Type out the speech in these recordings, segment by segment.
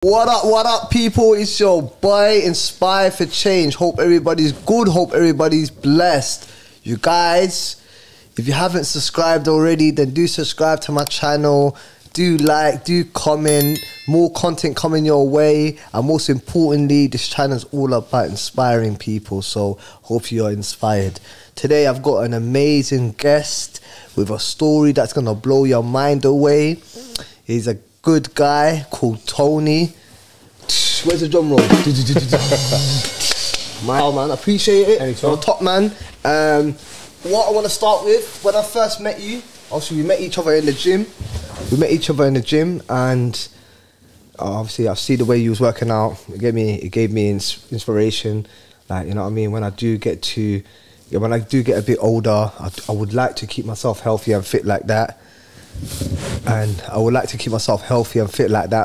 What up, people? It's your boy, Inspire4change. Hope everybody's good. Hope everybody's blessed. You guys, if you haven't subscribed already, then do subscribe to my channel. Do like, do comment. More content coming your way. And most importantly, this channel is all about inspiring people. So, hope you're inspired. Today, I've got an amazing guest with a story that's going to blow your mind away. He's a good guy called Tony. Where's the drum roll? Wow, man, I appreciate it. Anytime. You're a top man. What I want to start with, when I first met you, obviously we met each other in the gym. And obviously I see the way you was working out. It gave me inspiration. Like, you know what I mean? When I do get a bit older, I would like to keep myself healthy and fit like that.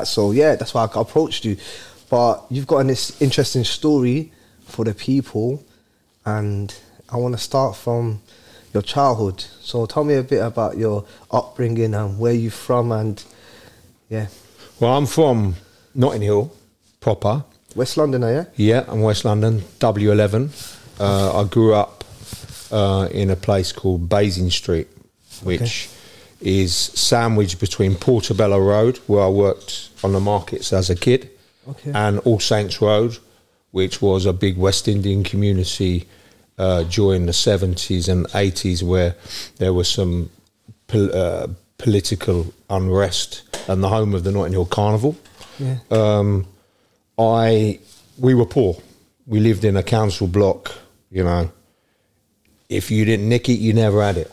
So yeah, that's why I approached you. But you've got this interesting story for the people, and I want to start from your childhood. So tell me a bit about your upbringing and where you're from, and yeah. Well, I'm from Notting Hill, proper. West London, are you? Yeah, I'm West London, W11. I grew up in a place called Basing Street, which is sandwiched between Portobello Road, where I worked on the markets as a kid, and All Saints Road, which was a big West Indian community during the 70s and 80s, where there was some political unrest, and the home of the Notting Hill Carnival. Yeah. We were poor. We lived in a council block, you know. If you didn't nick it, you never had it.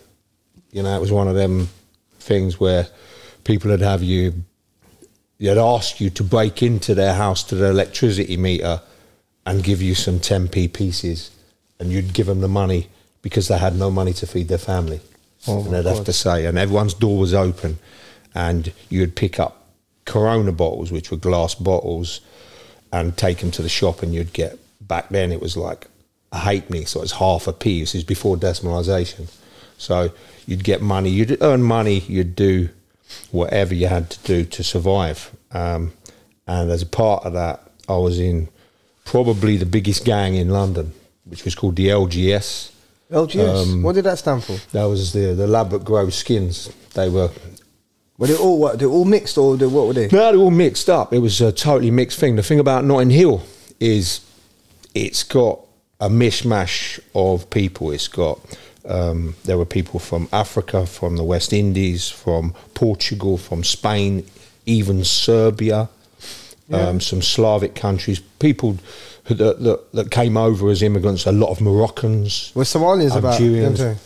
You know, it was one of them things where people would have you, they'd ask you to break into their house to the electricity meter and give you some 10p pieces, and you'd give them the money because they had no money to feed their family. And they'd have to say, and everyone's door was open, and you'd pick up Corona bottles, which were glass bottles, and take them to the shop, and you'd get, back then it was like a halfpenny, so it's half a p. This is before decimalisation. So you'd get money, you'd earn money, you'd do whatever you had to do to survive. And as a part of that, I was in probably the biggest gang in London, which was called the LGS. LGS? What did that stand for? That was the Ladbroke Grove Skins. They were... Were they all what? They all mixed, or what were they? No, they were all mixed up. It was a totally mixed thing. The thing about Notting Hill is it's got a mishmash of people. It's got... there were people from Africa, from the West Indies, from Portugal, from Spain, even Serbia, some Slavic countries, people that came over as immigrants, a lot of Moroccans. Were Somalians Algerians. About?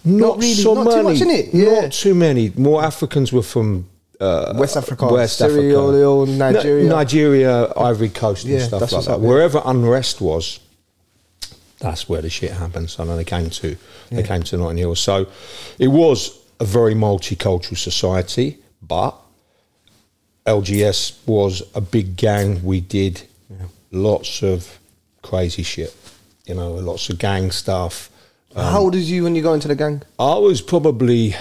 Not really, so not too much, innit? Yeah. Not too many. More Africans were from West Africa, Sierra Leone, Nigeria. Nigeria, Ivory Coast and stuff like that. Wherever unrest was, that's where the shit happened. So they came to Notting Hill. So it was a very multicultural society, but LGS was a big gang. We did lots of crazy shit, you know, lots of gang stuff. How old was you when you got into the gang? I was probably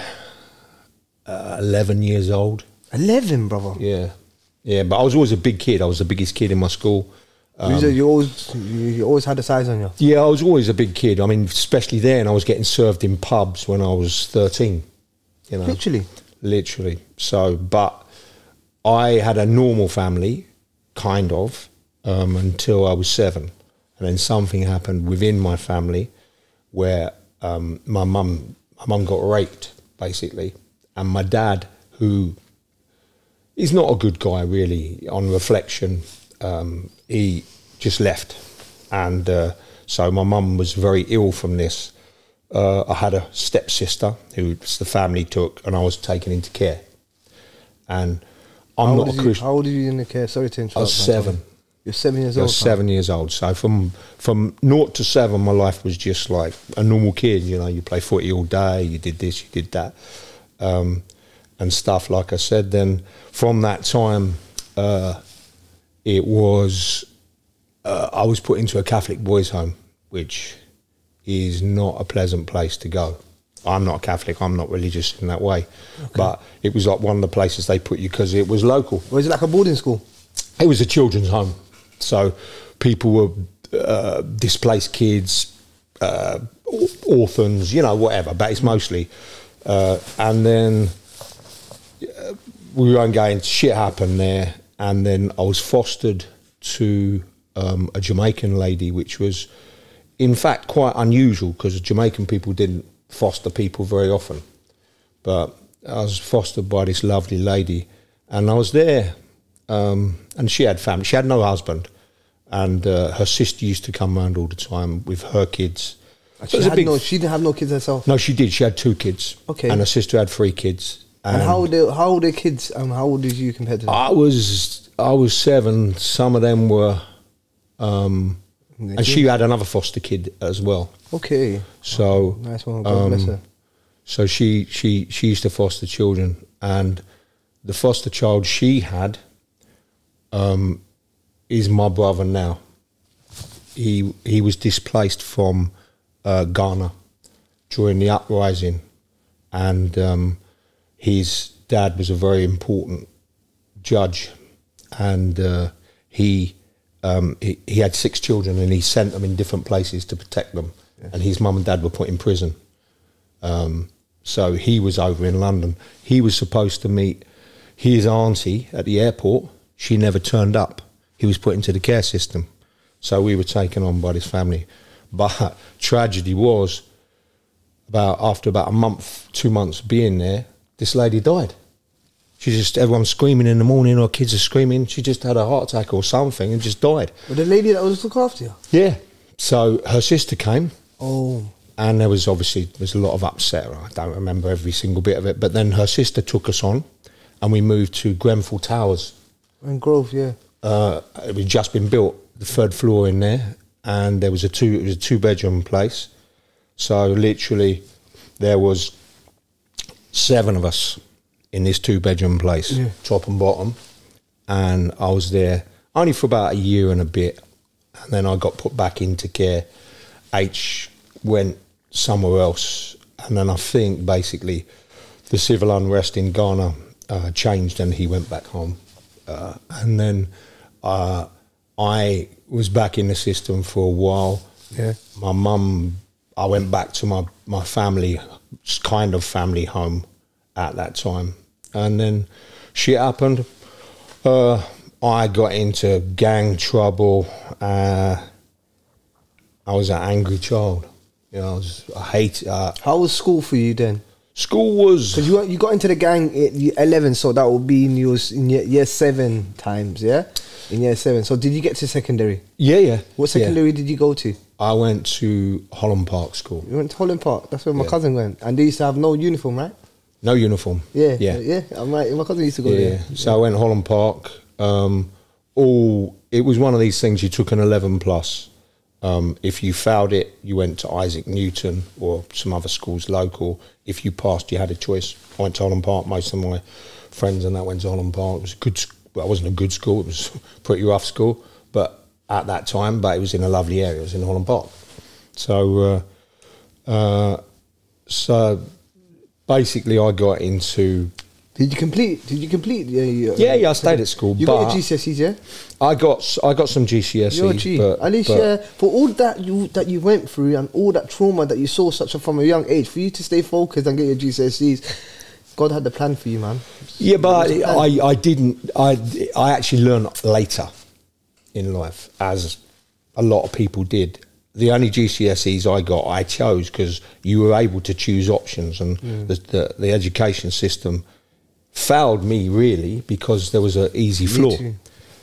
11 years old. 11, brother? Yeah. Yeah, but I was always a big kid. I was the biggest kid in my school. You always had the size on you? Yeah, I was always a big kid. I mean, especially then, I was getting served in pubs when I was 13. You know, literally. So, but I had a normal family, kind of, until I was 7, and then something happened within my family where my mum got raped, basically, and my dad, who is not a good guy, really, on reflection. He just left, and so my mum was very ill from this. I had a stepsister who the family took, and I was taken into care. And I'm not a Christian. How old are you in the care? Sorry to interrupt. I was 7. You're 7 years old? I was 7 years old. So from 0 to 7, my life was just like a normal kid. You know, you play footy all day, you did this, you did that, and stuff, like I said. Then from that time, it was, I was put into a Catholic boys' home, which is not a pleasant place to go. I'm not a Catholic, I'm not religious in that way, but it was like one of the places they put you because it was local. Was it like a boarding school? it was a children's home. So people were displaced kids, orphans, you know, whatever, but it's mostly. And then we weren't going, shit happened there. And then I was fostered to a Jamaican lady, which was, in fact, quite unusual because Jamaican people didn't foster people very often. But I was fostered by this lovely lady, and I was there, and she had family. She had no husband, and her sister used to come around all the time with her kids. She didn't have no kids herself? No, she did. She had 2 kids. Okay. And her sister had 3 kids. And how old are kids? How old did you compared to them? I was 7. Some of them were, and she had another foster kid as well. Okay. So nice one. God bless her. So she used to foster children, and the foster child she had is my brother now. He was displaced from Ghana during the uprising, and his dad was a very important judge, and he had 6 children, and he sent them in different places to protect them. Yeah. And his mum and dad were put in prison. So he was over in London. He was supposed to meet his auntie at the airport. She never turned up. He was put into the care system. So we were taken on by this family. But tragedy was, after about a month, 2 months being there, this lady died. Everyone's screaming in the morning, or kids are screaming. She just had a heart attack or something and just died. But the lady that was looking after you? Yeah. So her sister came. Oh. And there was a lot of upset. I don't remember every single bit of it. But then her sister took us on, and we moved to Grenfell Towers. In Grove, yeah. It had just been built, the 3rd floor in there, and it was a 2-bedroom place. So literally, there was 7 of us in this 2-bedroom place, yeah. Top and bottom. And I was there only for about a year and a bit, and then I got put back into care. H went somewhere else, and then I think basically the civil unrest in Ghana changed, and he went back home. And then I was back in the system for a while. Yeah. My mum, I went back to my family, kind of family home at that time. And then shit happened. I got into gang trouble. I was an angry child. You know, How was school for you then? School was... Because you got into the gang at 11, so that would be in year 7 times, yeah? In year 7. So did you get to secondary? Yeah. What secondary did you go to? I went to Holland Park School. You went to Holland Park? That's where my cousin went. And they used to have no uniform, right? No uniform. Yeah. I'm right. My cousin used to go there. So I went to Holland Park. It was one of these things, you took an 11 plus. If you failed it, you went to Isaac Newton or some other schools local. If you passed, you had a choice. I went to Holland Park. Most of my friends and that went to Holland Park. It was good. Well, it wasn't a good school. It was a pretty rough school, but at that time, it was in a lovely area. It was in Holland Park. So basically, I got into. Did you complete? Yeah. I stayed at school. You got your GCSEs, yeah? I got some GCSEs. You're a G. At least, for all that you went through and all that trauma that you saw from a young age, for you to stay focused and get your GCSEs, God had the plan for you, man. Yeah, but I didn't. I actually learned later in life, as a lot of people did. The only GCSEs I chose because you were able to choose options, and the education system failed me really because there was an easy floor.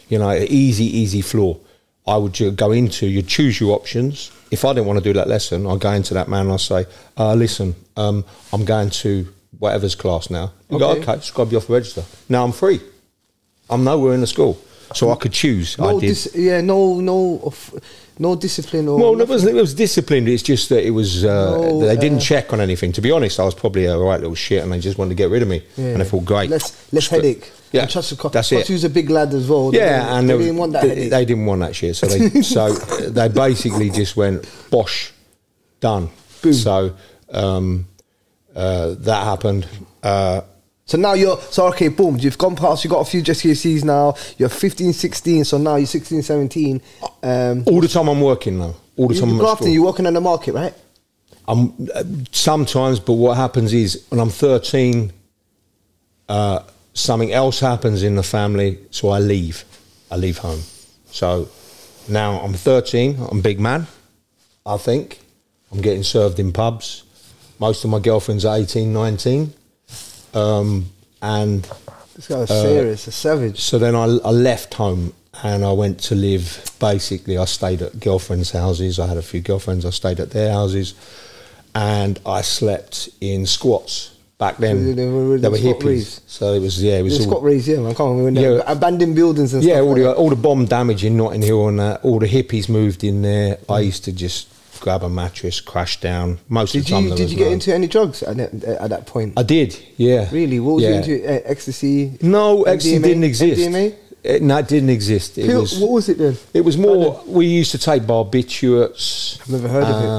You know, an easy floor. I would go into, you'd choose your options. If I didn't want to do that lesson, I'd go into that man and I'd say, listen, I'm going to whatever's class now. You go, okay, just got to be off the register. Now I'm free. I'm nowhere in the school. So I could choose. No discipline. Or well, it was disciplined. It's just that it was they didn't check on anything. To be honest, I was probably a right little shit, and they just wanted to get rid of me. Yeah. And I thought, great, less headache. Yeah, that's it. He was a big lad as well. Yeah, and they didn't want that headache. They didn't want that shit. So they basically just went bosh, done. Boom. So that happened. So now okay, boom, you've gone past, you've got a few GCSEs now, you're 15, 16, so now you're 16, 17. All the time I'm working now. All the time I'm at school. You're working in the market, right? Sometimes, but what happens is when I'm 13, something else happens in the family, so I leave home. So now I'm 13, I'm a big man, I think. I'm getting served in pubs. Most of my girlfriends are 18, 19. And this guy's serious, a savage. So then I left home and I went to live, basically I stayed at girlfriends' houses. I had a few girlfriends, I stayed at their houses, and I slept in squats. Back then, they were hippies. So it was all Scott Reeves, yeah, man, come on, abandoned buildings and stuff. Yeah, all the bomb damage in Notting Hill and that, all the hippies moved in there. I used to just grab a mattress, crash down. Most of the time. Did you get into any drugs at that point? I did, yeah. Really? What was you into? Ecstasy? No, ecstasy didn't exist. MDMA? No, it didn't exist. What was it then? It was more, we used to take barbiturates. I've never heard of it.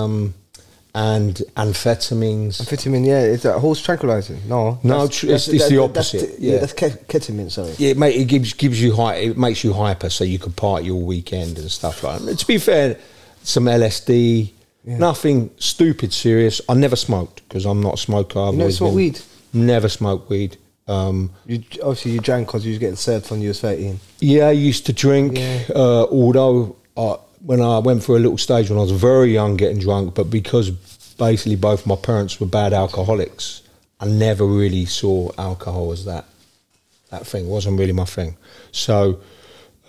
And amphetamines. Amphetamine, yeah. Is that horse tranquilizer? No. No, it's the opposite. That's ketamine, sorry. Yeah, mate, it gives you it makes you hyper so you could party all weekend and stuff like that. To be fair, some LSD, nothing stupid serious. I never smoked because I'm not a smoker. You never smoked weed? Never smoked weed. Obviously you drank because you was getting served when you was 13. Yeah, I used to drink, although when I went through a little stage when I was very young getting drunk, but because basically both my parents were bad alcoholics, I never really saw alcohol as that thing. It wasn't really my thing. So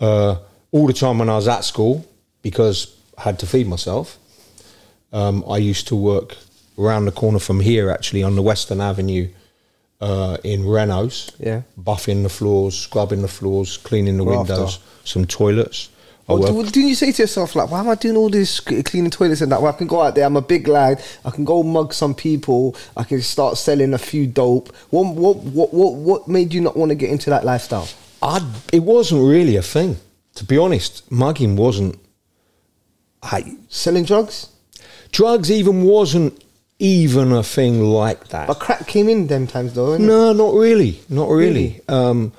all the time when I was at school, because I had to feed myself, I used to work around the corner from here, actually, on the Western Avenue in Renault's, buffing the floors, scrubbing the floors, cleaning the windows, some toilets. Didn't you say to yourself, like, why am I doing all this cleaning toilets and that? Well, I can go out there, I'm a big lad, I can go mug some people, I can start selling a few dope. What made you not want to get into that lifestyle? It wasn't really a thing, to be honest. Mugging wasn't. Selling drugs? Drugs even wasn't even a thing like that. But crack came in them times though, innit? No, not really. Not really. Don't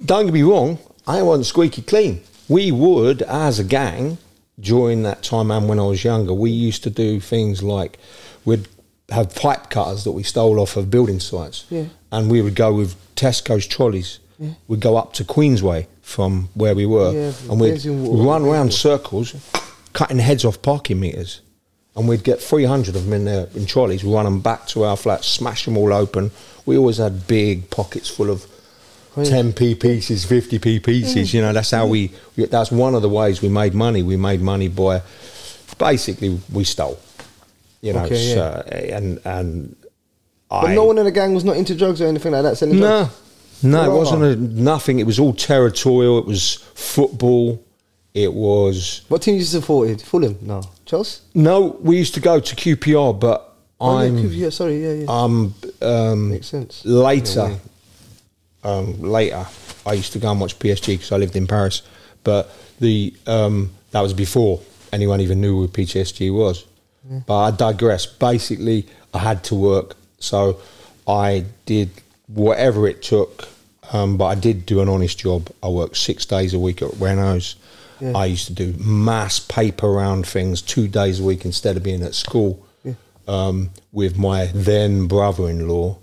get me wrong, I wasn't squeaky clean. We would, as a gang, during that time and when I was younger, we used to do things like we'd have pipe cutters that we stole off of building sites. Yeah. And we would go with Tesco's trolleys. Yeah. We'd go up to Queensway from where we were, and we'd run around circles, cutting heads off parking meters. And we'd get 300 of them in there in trolleys, run them back to our flat, smash them all open. We always had big pockets full of 10p pieces, 50p pieces, you know, that's how that's one of the ways we made money. We made money by, basically, we stole, you know, But no one in the gang was not into drugs or anything like that, selling drugs? No, it wasn't nothing. It was all territorial, it was football, it was... What team you supported? Fulham? No. Chelsea? No, we used to go to QPR, but Makes sense. Later, I used to go and watch PSG because I lived in Paris, but that was before anyone even knew who PSG was. But I digress. Basically, I had to work, so I did whatever it took, but I did do an honest job. I worked 6 days a week at Renault's. I used to do mass paper round things 2 days a week instead of being at school, with my then brother-in-law,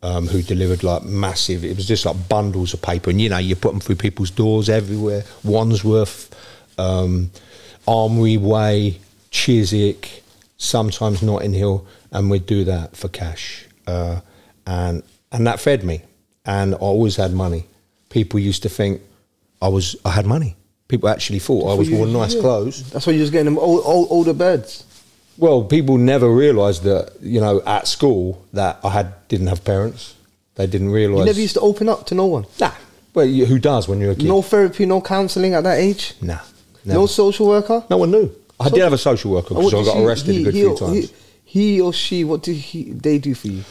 who delivered like massive, it was just like bundles of paper, and you know, you put them through people's doors everywhere. Wandsworth, Armory Way, Chiswick, sometimes Notting Hill, and we'd do that for cash, and that fed me, and I always had money. People used to think I had money. People actually thought I was wearing nice clothes. That's why you was getting them older birds. Well, people never realised that, you know, at school that I didn't have parents. They didn't realise. You never used to open up to no one? Nah. Well, who does when you're a kid? No therapy, no counselling at that age? Nah. Never. No social worker? No one knew. I did have a social worker because I got arrested a good few times. He or she, what did they do for you?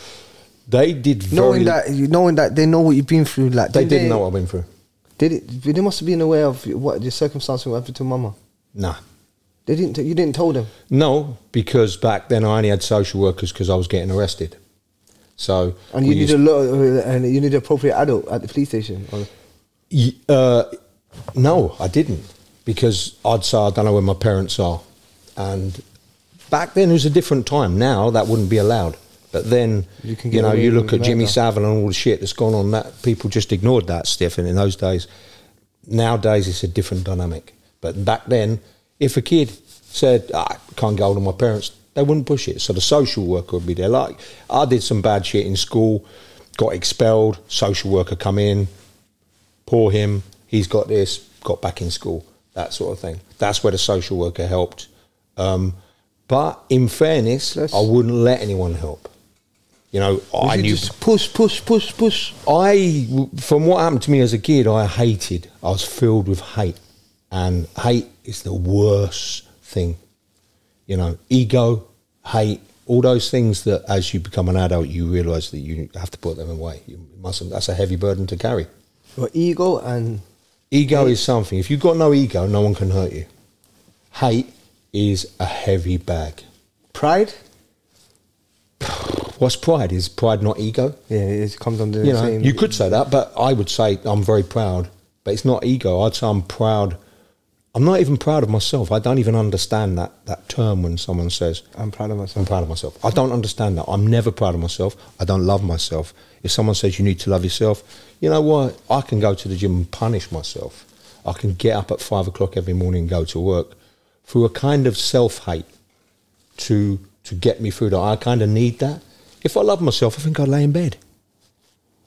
They did knowing that they know what you've been through. Like, they didn't know what I've been through. They must have been aware of what the circumstances were happening to mama. Nah. They didn't. You didn't tell them. No, because back then I only had social workers because I was getting arrested. So and you need a lot, and you need an appropriate adult at the police station. Or? No, I didn't, because I'd say I don't know where my parents are, and back then it was a different time. Now that wouldn't be allowed, but then you know, you look at Jimmy Savile and all the shit that's gone on. That people just ignored that stuff, and in those days, nowadays it's a different dynamic. But back then, if a kid said, I can't go to my parents, they wouldn't push it. So the social worker would be there. Like, I did some bad shit in school, got expelled, social worker come in, poor him, he's got this, got back in school, that sort of thing. That's where the social worker helped. But in fairness, I wouldn't let anyone help. You know, I knew... Just push. From what happened to me as a kid, I was filled with hate. And hate is the worst thing. You know, ego, hate, all those things that as you become an adult, you realise that you have to put them away. You mustn't. That's a heavy burden to carry. Well, ego and... Ego is something. If you've got no ego, no one can hurt you. Hate is a heavy bag. Pride? What's pride? Is pride not ego? Yeah, it comes under the same... You could say that, but I would say I'm very proud. But it's not ego. I'd say I'm proud. I'm not even proud of myself. I don't even understand that term when someone says... I'm proud of myself. I'm proud of myself. I don't understand that. I'm never proud of myself. I don't love myself. If someone says you need to love yourself, you know what? I can go to the gym and punish myself. I can get up at 5 o'clock every morning and go to work through a kind of self-hate to get me through that. I kind of need that. If I love myself, I think I'd lay in bed.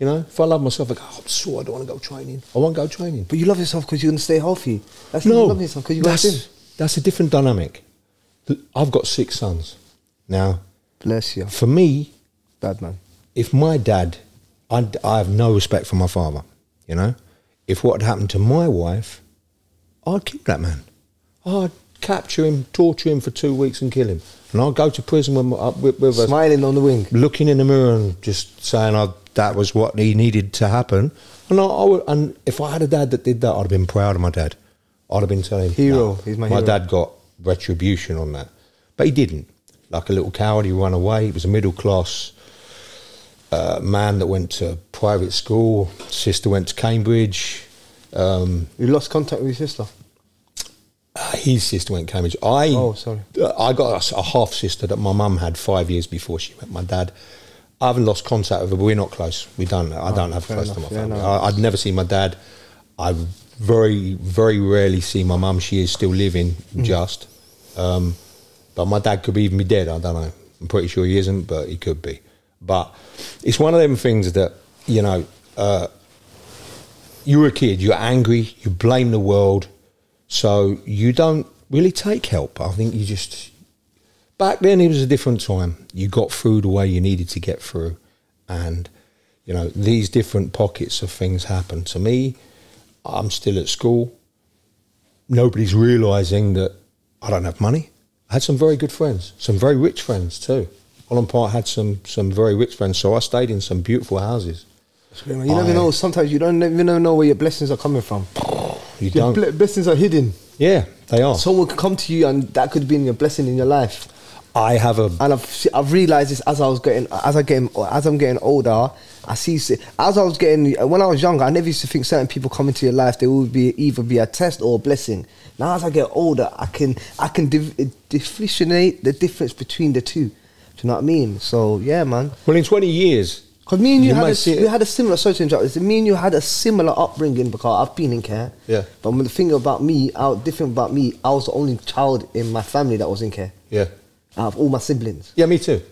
You know, if I love myself, I go, I'm sure I don't want to go training. I won't go training. But you love yourself because you're going to stay healthy. That's no, you love yourself because you got gym. That's a different dynamic. I've got 6 sons. Now, bless you. For me, bad man. If my dad, I have no respect for my father, you know. If what had happened to my wife, I'd kill that man. I'd capture him, torture him for 2 weeks and kill him. And I'd go to prison with smiling on the wing, looking in the mirror and just saying that was what he needed to happen. And and if I had a dad that did that, I'd have been proud of my dad. I'd have been telling him, hero. He's my hero. My dad got retribution on that, but he didn't. Like a little coward, he ran away. He was a middle class man that went to private school. Sister went to Cambridge. You lost contact with your sister? His sister went to Cambridge. Oh, sorry. I got a half sister that my mum had 5 years before she met my dad. I haven't lost contact with her, but we're not close. I don't have close to my family. I'd never seen my dad. I very, very rarely see my mum. She is still living, just. But my dad could even be dead. I don't know. I'm pretty sure he isn't, but he could be. But it's one of them things that, you know, you're a kid, you're angry, you blame the world, so you don't really take help. I think you just... Back then, it was a different time. You got through the way you needed to get through. And, you know, these different pockets of things happen. To me, I'm still at school. Nobody's realising that I don't have money. I had some very good friends, some very rich friends too. Holland Park had some very rich friends, so I stayed in some beautiful houses. You never know, sometimes you don't even know where your blessings are coming from. You don't. Blessings are hidden. Yeah, they are. Someone could come to you and that could be your blessing in your life. And I've realised this as I'm getting older. I see, when I was younger, I never used to think certain people come into your life, they would either be a test or a blessing. Now as I get older, I can differentiate the difference between the two. Do you know what I mean? So yeah, man. Well, in 20 years, because me and you had a similar social interaction. Me and you had a similar upbringing because I've been in care. Yeah. But the thing about me, different about me, I was the only child in my family that was in care. Yeah. Out of all my siblings. Yeah, me too.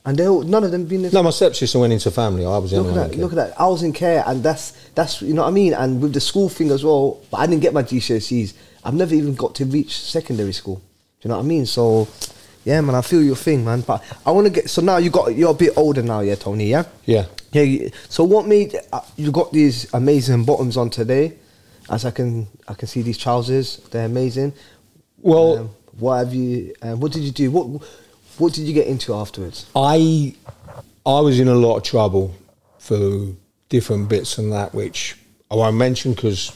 And none of them been in... No, my stepsister went into family. I was in care. Look at that. I was in care, and that's you know what I mean. And with the school thing as well, but I didn't get my GCSEs. I've never even got to reach secondary school. Do you know what I mean? So, yeah, man, I feel your thing, man. But I want to get... So now you're a bit older now, yeah, Tony, yeah? Yeah. Yeah. So what made you got these amazing bottoms on today? As I can see these trousers, they're amazing. Well, what have you? What did you do? What did you get into afterwards? I was in a lot of trouble for different bits and that, which I won't mention because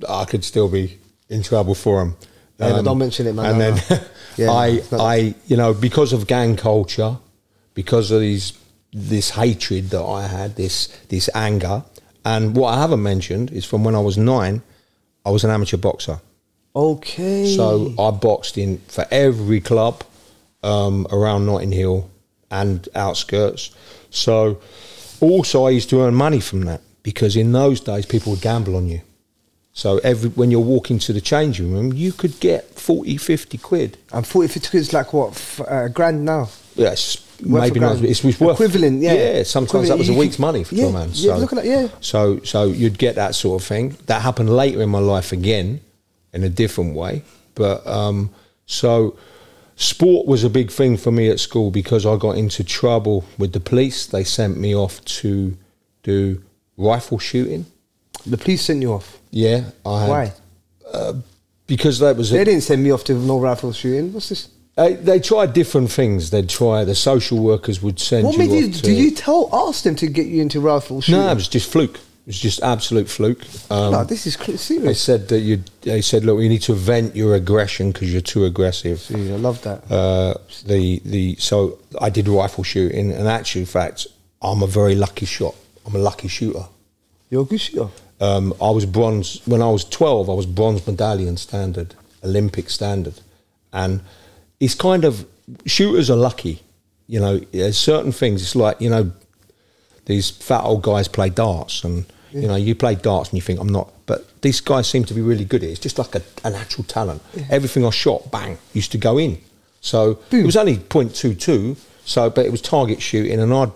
I could still be in trouble for them. Yeah, don't mention it, man. And then you know, because of gang culture, because of these this hatred that I had, this anger. And what I haven't mentioned is from when I was 9, I was an amateur boxer. Okay. So I boxed in for every club around Notting Hill and outskirts. So also I used to earn money from that, because in those days people would gamble on you. So when you're walking to the changing room, you could get 40, 50 quid. And 40, 50 quid is like what, a grand now? Yes, maybe not. It's worth equivalent. Yeah, yeah. Sometimes that was a week's money for a man. Yeah, look at that. Yeah. So you'd get that sort of thing. That happened later in my life again, in a different way. But so sport was a big thing for me at school, because I got into trouble with the police. They sent me off to do rifle shooting. The police sent you off? Yeah. Why? Because that was... They didn't send me off to no rifle shooting. What's this? They tried different things. They'd try... The social workers would send what you made you... off to... Do you ask them to get you into rifle shooting? No, it was just fluke. It was just absolute fluke. No, this is serious. They said that they said, look, you need to vent your aggression because you're too aggressive. See, I love that. So I did rifle shooting, and actually, in fact, I'm a very lucky shot. I'm a lucky shooter. You're a good shooter. I was bronze when I was 12. I was bronze medallion standard, Olympic standard, and it's kind of, shooters are lucky. You know, there's certain things. It's like, you know, these fat old guys play darts, and you know, you play darts and you think I'm not, but these guys seem to be really good at it. It's just like a natural talent. Yeah. Everything I shot, bang, used to go in. So it was only .22. So, but it was target shooting, and I'd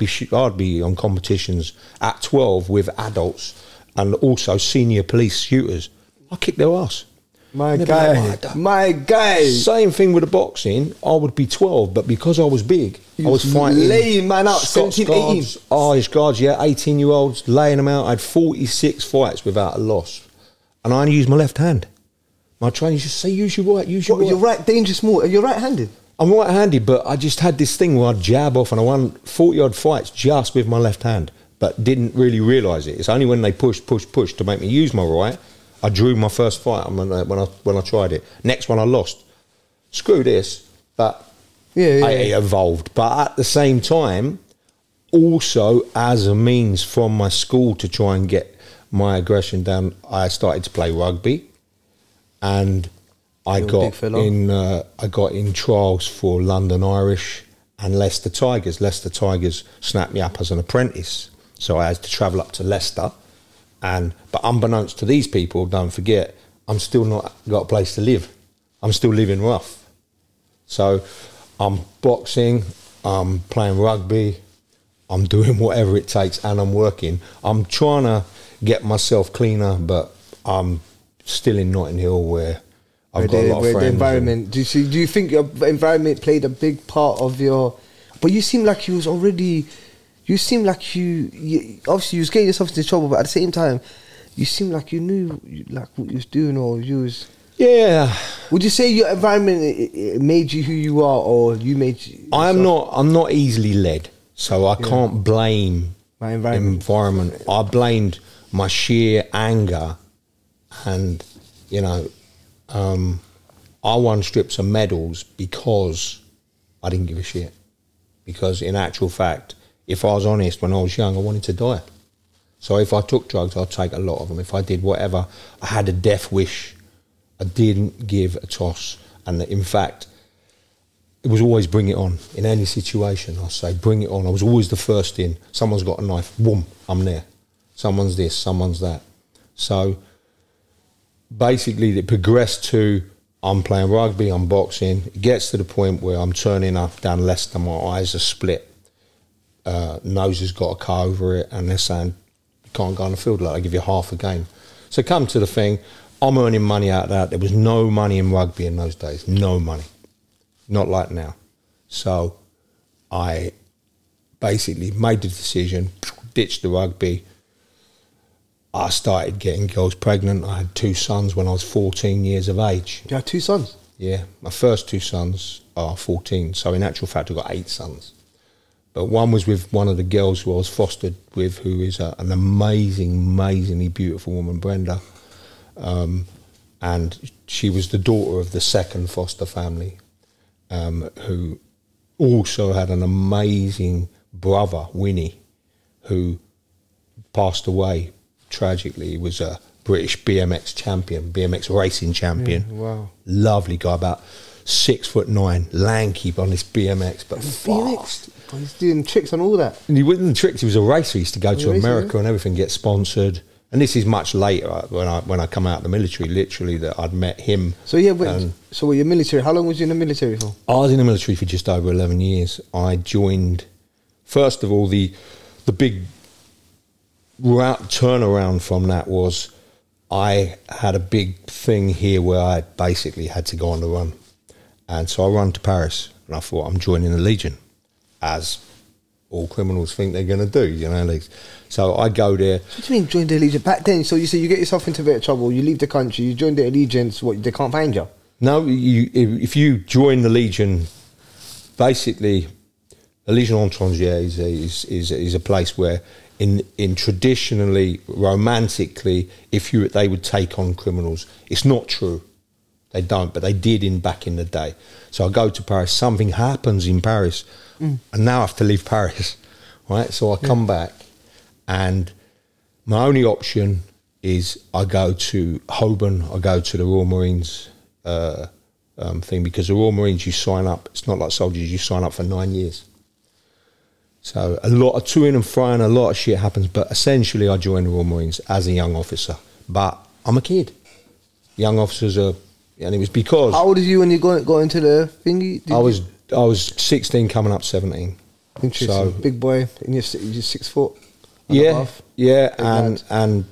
be on competitions at 12 with adults and also senior police shooters. I kicked their ass. My guy. Same thing with the boxing. I would be 12, but because I was big, I was fighting, laying man out, 17, 18. Irish guards, yeah, 18-year-olds, laying them out. I had 46 fights without a loss, and I only used my left hand. My trainer used to say, use your right, use your right. You're right, dangerous more. You're right-handed. I'm right-handed, but I just had this thing where I'd jab off, and I won 40-odd fights just with my left hand, but didn't really realise it. It's only when they pushed to make me use my right, I drew my first fight when I tried it. Next one I lost. Screw this, but it evolved. But at the same time, also as a means from my school to try and get my aggression down, I started to play rugby, and I got in trials for London Irish and Leicester Tigers. Leicester Tigers snapped me up as an apprentice, so I had to travel up to Leicester. But unbeknownst to these people, don't forget, I'm still not got a place to live. I'm still living rough. So I'm boxing, I'm playing rugby, I'm doing whatever it takes, and I'm working. I'm trying to get myself cleaner, but I'm still in Notting Hill where I've got a lot of friends. The environment. Do you think your environment played a big part of your... But you seem like you was already... You seem like you obviously you was getting yourself into trouble, but at the same time, you seem like you knew like what you was doing, or you was... Yeah. Would you say your environment it made you who you are, or you made you... I'm not easily led, so I can't blame my environment. I blamed my sheer anger, and you know, I won strips of medals because I didn't give a shit. Because in actual fact, if I was honest, when I was young, I wanted to die. So if I took drugs, I'd take a lot of them. If I did whatever, I had a death wish. I didn't give a toss. And in fact, it was always bring it on. In any situation, I say, bring it on. I was always the first in. Someone's got a knife, boom, I'm there. Someone's this, someone's that. So basically, it progressed to, I'm playing rugby, I'm boxing. It gets to the point where I'm turning up down Leicester, my eyes are split. Nose has got a car over it, and they're saying, you can't go on the field, like I give you half a game. So come to the thing, I'm earning money out of that. There was no money in rugby in those days, no money. Not like now. So I basically made the decision, ditched the rugby. I started getting girls pregnant. I had 2 sons when I was 14 years of age. You had 2 sons? Yeah, my first 2 sons are 14. So in actual fact, I've got 8 sons. But one was with one of the girls who I was fostered with, who is an amazingly beautiful woman, Brenda. And she was the daughter of the second foster family, who also had an amazing brother, Winnie, who passed away tragically. He was a British BMX champion, BMX racing champion. Yeah, wow. Lovely guy, about 6'9", lanky on this BMX, but fast. But he's doing tricks and all that. And he wasn't tricks, he was a racer. He used to go to America and everything, get sponsored. And this is much later when I come out of the military, literally, that I'd met him. So yeah, so were you military? How long was you in the military for? I was in the military for just over 11 years. I joined, first of all, the big turnaround from that was I had a big thing here where I basically had to go on the run. And so I run to Paris and I thought, I'm joining the Legion, as all criminals think they're going to do, you know. So I go there. What do you mean join the Legion? Back then, so you say you get yourself into a bit of trouble, you leave the country, you join the allegiance, what, they can't find you? No, if you join the Legion, basically, the Legion Étrangère is a place where in traditionally, romantically, they would take on criminals. It's not true. They don't, but they did back in the day. So I go to Paris, something happens in Paris, and now I have to leave Paris, right? So I come back, and my only option is I go to Hoban, I go to the Royal Marines thing, because the Royal Marines, you sign up, it's not like soldiers, you sign up for 9 years. So a lot of to-ing and frying, a lot of shit happens, but essentially I joined the Royal Marines as a young officer. But I'm a kid. Young officers are, and it was because... How old are you when you got into the thingy? I was 16 coming up 17. Interesting. So, big boy, and you're 6 foot. Yeah, and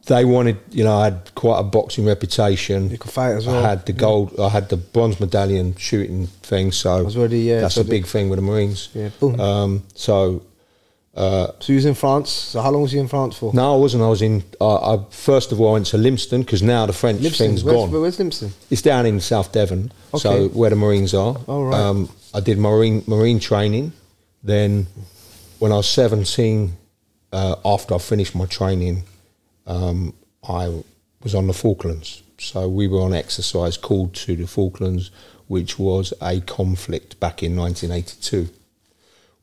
they wanted, you know, I had quite a boxing reputation. You could fight as well. I had the gold, I had the bronze medallion shooting thing, so that's a big thing with the Marines. Yeah, boom. So you was in France. So how long was you in France for? No, I wasn't. I was in. I first of all I went to Lympstone, because now the French thing's gone. Where's Lympstone? It's down in South Devon, so where the Marines are. Oh, right. I did marine training. Then, when I was 17, after I finished my training, I was on the Falklands. So we were on exercise called to the Falklands, which was a conflict back in 1982,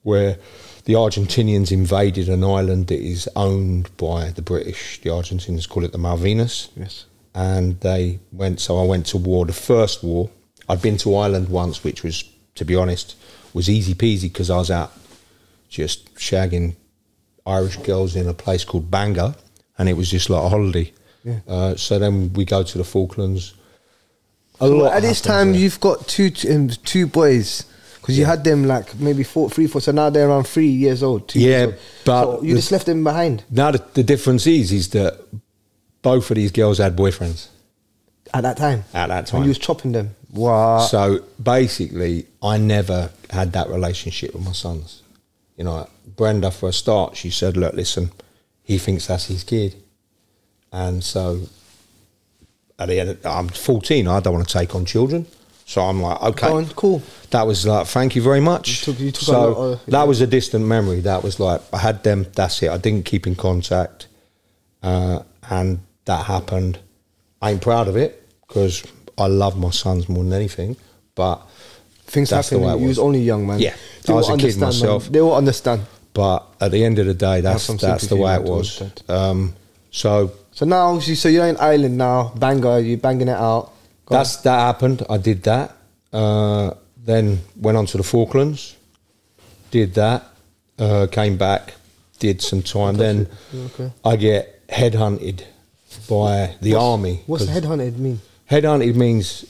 where the Argentinians invaded an island that is owned by the British. The Argentinians call it the Malvinas. Yes. And they went, so I went to war, the first war. I'd been to Ireland once, which was, to be honest, was easy peasy, because I was out just shagging Irish girls in a place called Bangor, and it was just like a holiday. Yeah. So then we go to the Falklands. At this time, you've got two boys. Because you had them like maybe 3, 4, so now they're around 3 years old. 2 years old. But so you just left them behind. Now the difference is that both of these girls had boyfriends. At that time? At that time. And you was chopping them? Wow. So basically, I never had that relationship with my sons. You know, Brenda, for a start, she said, look, listen, he thinks that's his kid. And so, at the end, I'm 14, I don't want to take on children. So I'm like, okay, cool. That was like, thank you very much. You took so that was a distant memory. That was like, I had them, that's it. I didn't keep in contact. And that happened. I ain't proud of it, because I love my sons more than anything. But things happen. You was only young, man. Yeah, I was a kid myself. Man. They will understand. But at the end of the day, that's the way it was. So now, so you're in Ireland now, Bangor, you're banging it out. That happened. I did that. Then went on to the Falklands. Did that. Came back. Did some time. Then I get headhunted by the army. What's headhunted mean? Headhunted means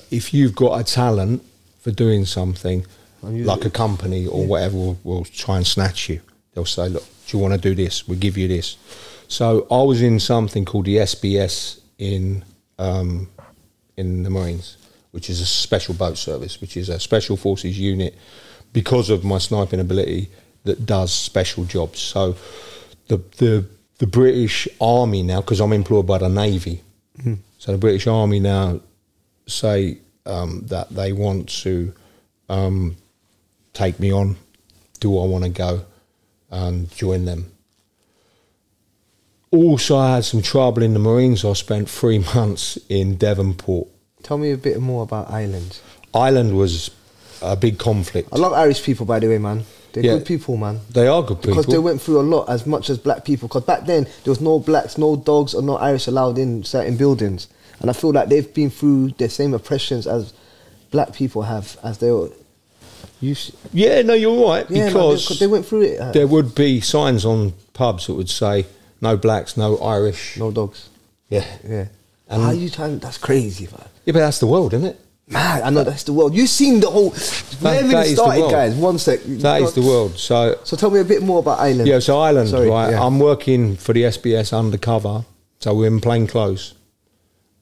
if you've got a talent for doing something, like a company or whatever, will try and snatch you. They'll say, look, do you want to do this? We'll give you this. So I was in something called the SBS in the Marines, which is a special boat service, which is a special forces unit, because of my sniping ability, that does special jobs. So the British Army now, because I'm employed by the Navy, so the British Army now say that they want to take me on. Do I want to go and join them? Also, I had some trouble in the Marines. I spent 3 months in Devonport. Tell me a bit more about Ireland. Ireland was a big conflict. I love Irish people, by the way, man. They're good people, man. They are good people. Because they went through a lot, as much as black people. Because back then, there was no blacks, no dogs, or no Irish allowed in certain buildings. And I feel like they've been through the same oppressions as black people have, as they were. Yeah, no, you're right. Yeah, because they went through it. There would be signs on pubs that would say, no blacks, no Irish. No dogs. Yeah. Yeah. And How are you trying? That's crazy, man. Yeah, but that's the world, isn't it? Man, I know that's the world. You've seen the whole. Where that it is the started, world. guys. One sec. That is the world. So tell me a bit more about Ireland. Yeah, so Ireland, Sorry, right? yeah. I'm working for the SBS undercover, so we're in plain clothes,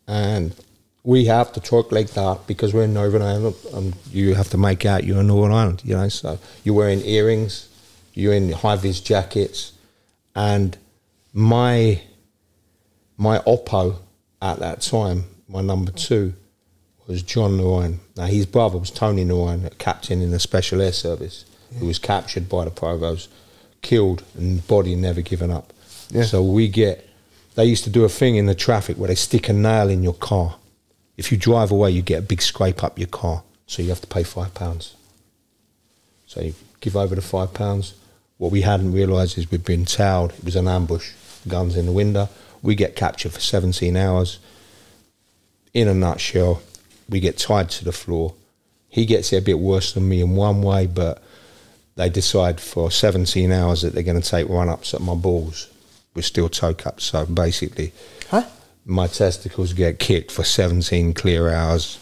and we have to talk like that because we're in Northern Ireland, and you have to make out you're in Northern Ireland, you know. So you're wearing earrings, you're in high-vis jackets, and my oppo at that time, my number 2, was John Narayan. Now, his brother was Tony Narayan, a captain in the Special Air Service, who was captured by the Provost, killed, and body never given up. Yeah. So they used to do a thing in the traffic where they stick a nail in your car. If you drive away, you get a big scrape up your car, so you have to pay £5. So you give over the £5. What we hadn't realised is we'd been towed. It was an ambush, guns in the window. We get captured for 17 hours. In a nutshell, we get tied to the floor. He gets it a bit worse than me in one way, but they decide for 17 hours that they're going to take run-ups at my balls. We're still toe cups, so basically my testicles get kicked for 17 clear hours,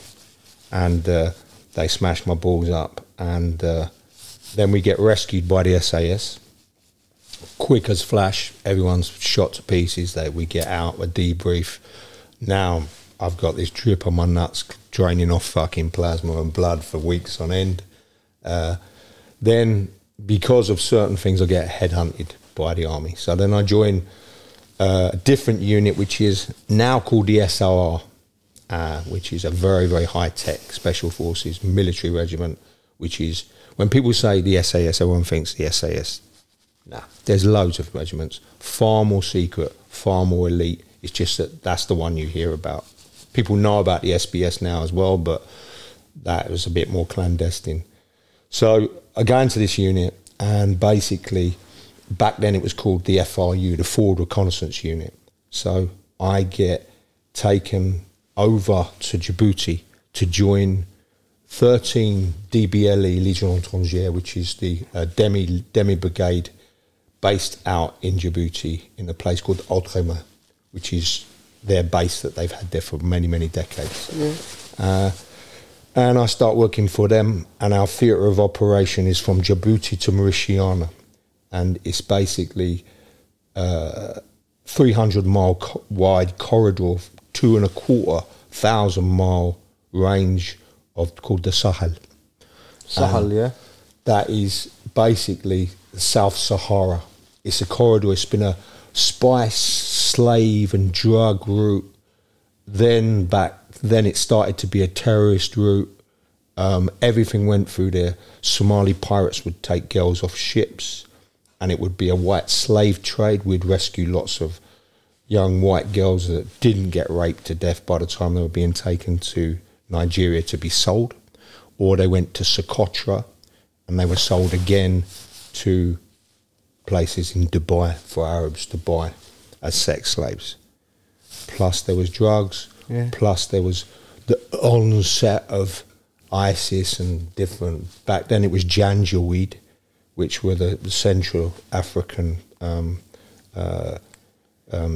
and they smash my balls up, and then we get rescued by the SAS. Quick as flash, everyone's shot to pieces. We get out, a debrief. Now I've got this drip on my nuts, draining off fucking plasma and blood for weeks on end. Then, because of certain things, I get headhunted by the army. So then I join a different unit, which is now called the SOR, which is a very, very high-tech special forces military regiment, which is, when people say the SAS, everyone thinks the SAS. Nah, there's loads of regiments, far more secret, far more elite. It's just that that's the one you hear about. People know about the SBS now as well, but that was a bit more clandestine. So I go into this unit, and basically, back then it was called the FRU, the Forward Reconnaissance Unit. So I get taken over to Djibouti to join 13 DBLE, Légion Étrangère, which is the demi brigade based out in Djibouti in a place called Outrema, which is their base that they've had there for many, many decades. Yeah. And I start working for them, and our theatre of operation is from Djibouti to Mauritania, and it's basically 300-mile wide corridor, 2,250-mile range called the Sahel. Sahel, yeah. That is basically South Sahara. It's a corridor. It's been a spice, slave, and drug route. Then it started to be a terrorist route. Everything went through there. Somali Pirates would take girls off ships, and it would be a white slave trade. We'd rescue lots of young white girls that didn't get raped to death by the time they were being taken to Nigeria to be sold, or they went to Socotra and they were sold again to places in Dubai for Arabs to buy as sex slaves. Plus there was drugs, plus there was the onset of ISIS and different, back then it was Janjaweed, which were the Central African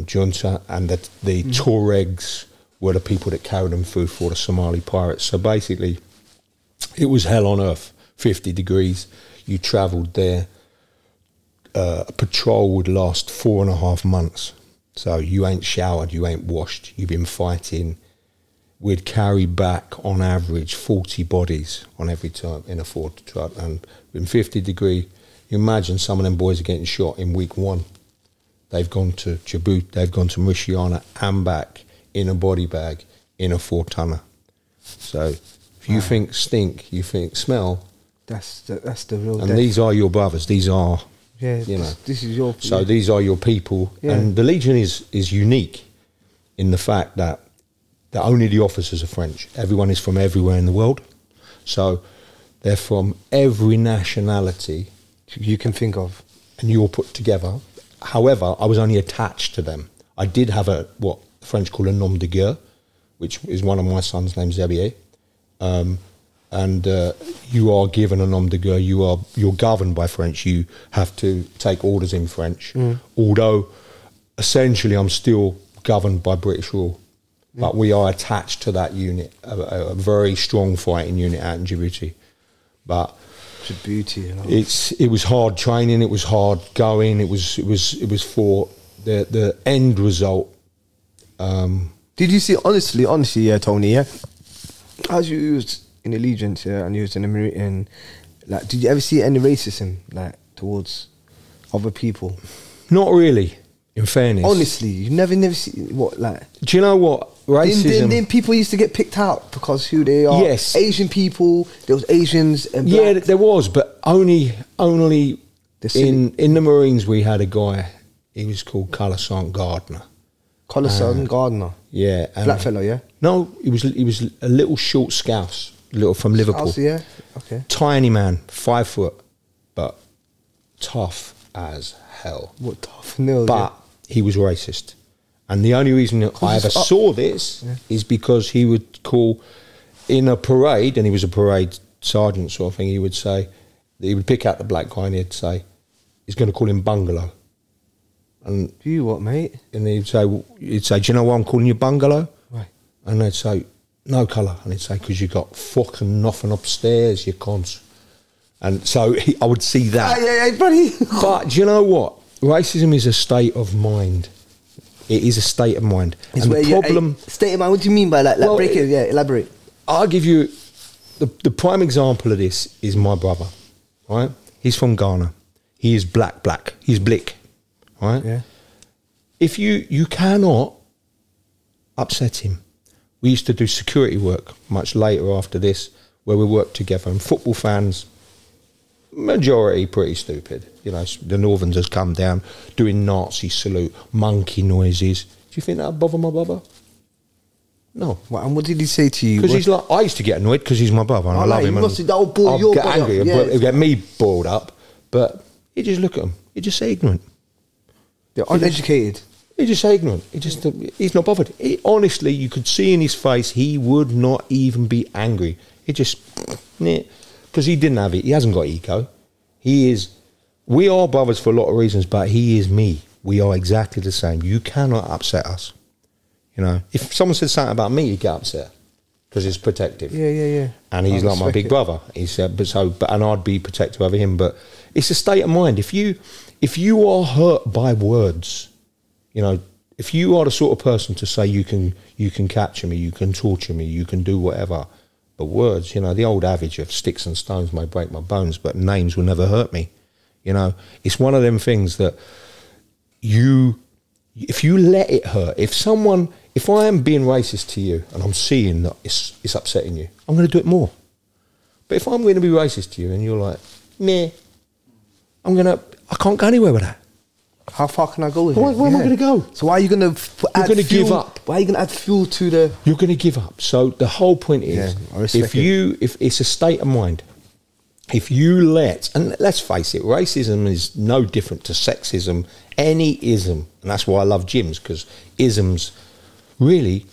junta, and the Tuaregs were the people that carried them through for the Somali Pirates. So basically, it was hell on earth, 50 degrees. You travelled there. A patrol would last 4.5 months. So you ain't showered, you ain't washed, you've been fighting. We'd carry back, on average, 40 bodies on every time in a Ford truck. And in 50 degree, you imagine some of them boys are getting shot in week 1. They've gone to Djibouti, they've gone to Mauritania and back in a body bag, in a 4-tonner. So if you think stink, you think smell. That's the real. And these are your brothers. These are, this is your. So these are your people. Yeah. And the Legion is unique in the fact that only the officers are French. Everyone is from everywhere in the world. So they're from every nationality you can think of. And you all put together. However, I was only attached to them. I did have what the French call a nom de guerre, which is one of my sons' names, Xavier. And you are given a nom de guerre. You're governed by French. You have to take orders in French. Although, essentially, I'm still governed by British rule. But we are attached to that unit, a very strong fighting unit out in Djibouti. But Djibouti, you know. it was hard training. It was hard going. It was for the end result. Did you see, honestly, yeah, Tony, yeah, as you used in allegiance, yeah, and used in the Marine, like, did you ever see any racism, like, towards other people? Not really, in fairness. Honestly, you never see what, like. Do you know what racism? Then people used to get picked out because who they are. Yes, Asian people. There was Asians and black. Yeah, there was, but only in the Marines we had a guy. He was called Colour Sergeant Gardner. Colour Sergeant Gardner. Yeah, black fellow. Yeah. No, he was a little short scouse, from Liverpool. Scouse, yeah. Okay. Tiny man, 5 foot, but tough as hell. What tough? No. But he was racist. And the only reason that I ever saw this is because he would call in a parade, and he was a parade sergeant sort of thing, he would say, he would pick out the black guy and he'd say, he's going to call him Bungalow. And you what, mate? And he'd say, do you know why I'm calling you Bungalow? Right. And they'd say, no colour. And he'd say, because you got fucking nothing upstairs, you cons. And so I would see that. Yeah, buddy. But do you know what? Racism is a state of mind. It is a state of mind. It's and the problem... State of mind, what do you mean by that? Like, break it, yeah, elaborate. I'll give you... The prime example of this is my brother, right? He's from Ghana. He is black. He's blick, right? Yeah. If you cannot upset him. We used to do security work much later after this, where we worked together. And football fans, majority pretty stupid. You know, the Northerns has come down doing Nazi salute, monkey noises. Do you think that would bother my brother? No. Well, and what did he say to you? Because he's like, I used to get annoyed because he's my brother and I love him. I'll get angry, it'll get me boiled up. But you just look at him. You just say ignorant. They're uneducated. He just say ignorant. He's not bothered. Honestly, you could see in his face he would not even be angry. He just, because he didn't have it. He hasn't got ego. He is. We are brothers for a lot of reasons, but he is me. We are exactly the same. You cannot upset us. You know, if someone said something about me, you get upset because it's protective. Yeah. And he's like my big brother. He said, and I'd be protective over him. But it's a state of mind. If you are hurt by words, you know, if you are the sort of person to say you can capture me, you can torture me, you can do whatever, but words, you know, the old adage of sticks and stones may break my bones, but names will never hurt me. You know, it's one of them things that if you let it hurt, if I am being racist to you and I'm seeing that it's upsetting you, I'm going to do it more. But if I'm going to be racist to you and you're like, meh, I can't go anywhere with that. How far can I go with it? Where am I going to go? So why are you going to give up? Why are you going to add fuel to the... You're going to give up. So the whole point is, if it's a state of mind, if you and let's face it, racism is no different to sexism, any ism. And that's why I love gyms, because isms really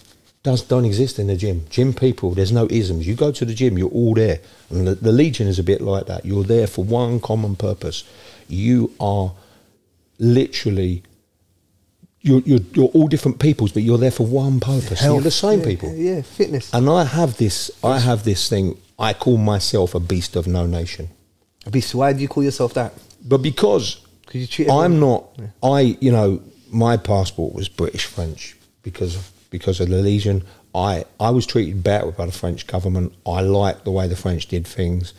don't exist in the gym. Gym people, there's no isms. You go to the gym, you're all there. And the Legion is a bit like that. You're there for one common purpose. You are literally, you're all different peoples, but you're there for one purpose. You're the same people. Yeah, fitness. And I have this thing. I call myself a beast of no nation. A beast. Why do you call yourself that? But because I'm not. You know, my passport was British French because of the Legion. I was treated better by the French government. I liked the way the French did things.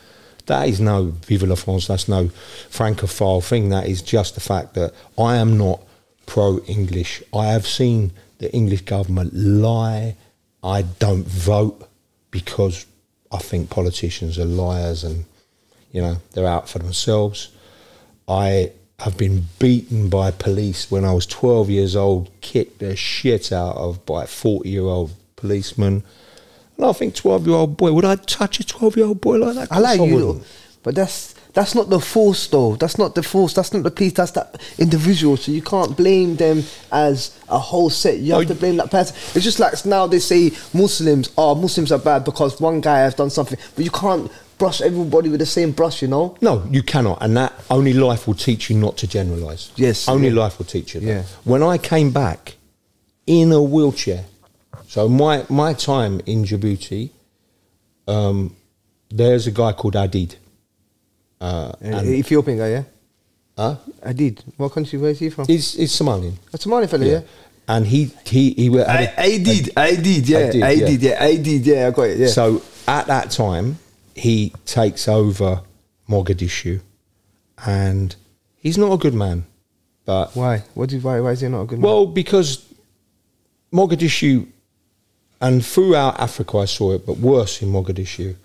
That is no Vive la France, that's no Francophile thing. That is just the fact that I am not pro-English. I have seen the English government lie. I don't vote because I think politicians are liars and, you know, they're out for themselves. I have been beaten by police when I was 12 years old, kicked the shit out of by a 40-year-old policeman. And I think 12-year-old boy, would I touch a 12-year-old boy like that? I like you, but that's that's not the force though. That's not the force. That's not the police. That's that individual. So you can't blame them as a whole set. You have to blame that person. It's just like now they say Muslims are bad because one guy has done something, but you can't brush everybody with the same brush, you know? No, you cannot, and that only life will teach you not to generalise. Yes, only life will teach you that. Yeah. When I came back in a wheelchair, so my time in Djibouti, there's a guy called Adid. Ethiopian guy, yeah? Huh? Adid. What country, where is he from? He's Somalian. A Somali fella, yeah? And he Adid, yeah, I got it, yeah. So at that time, he takes over Mogadishu, and he's not a good man. But why? Why is he not a good man? well, because Mogadishu, and throughout Africa I saw it, but worse in Mogadishu,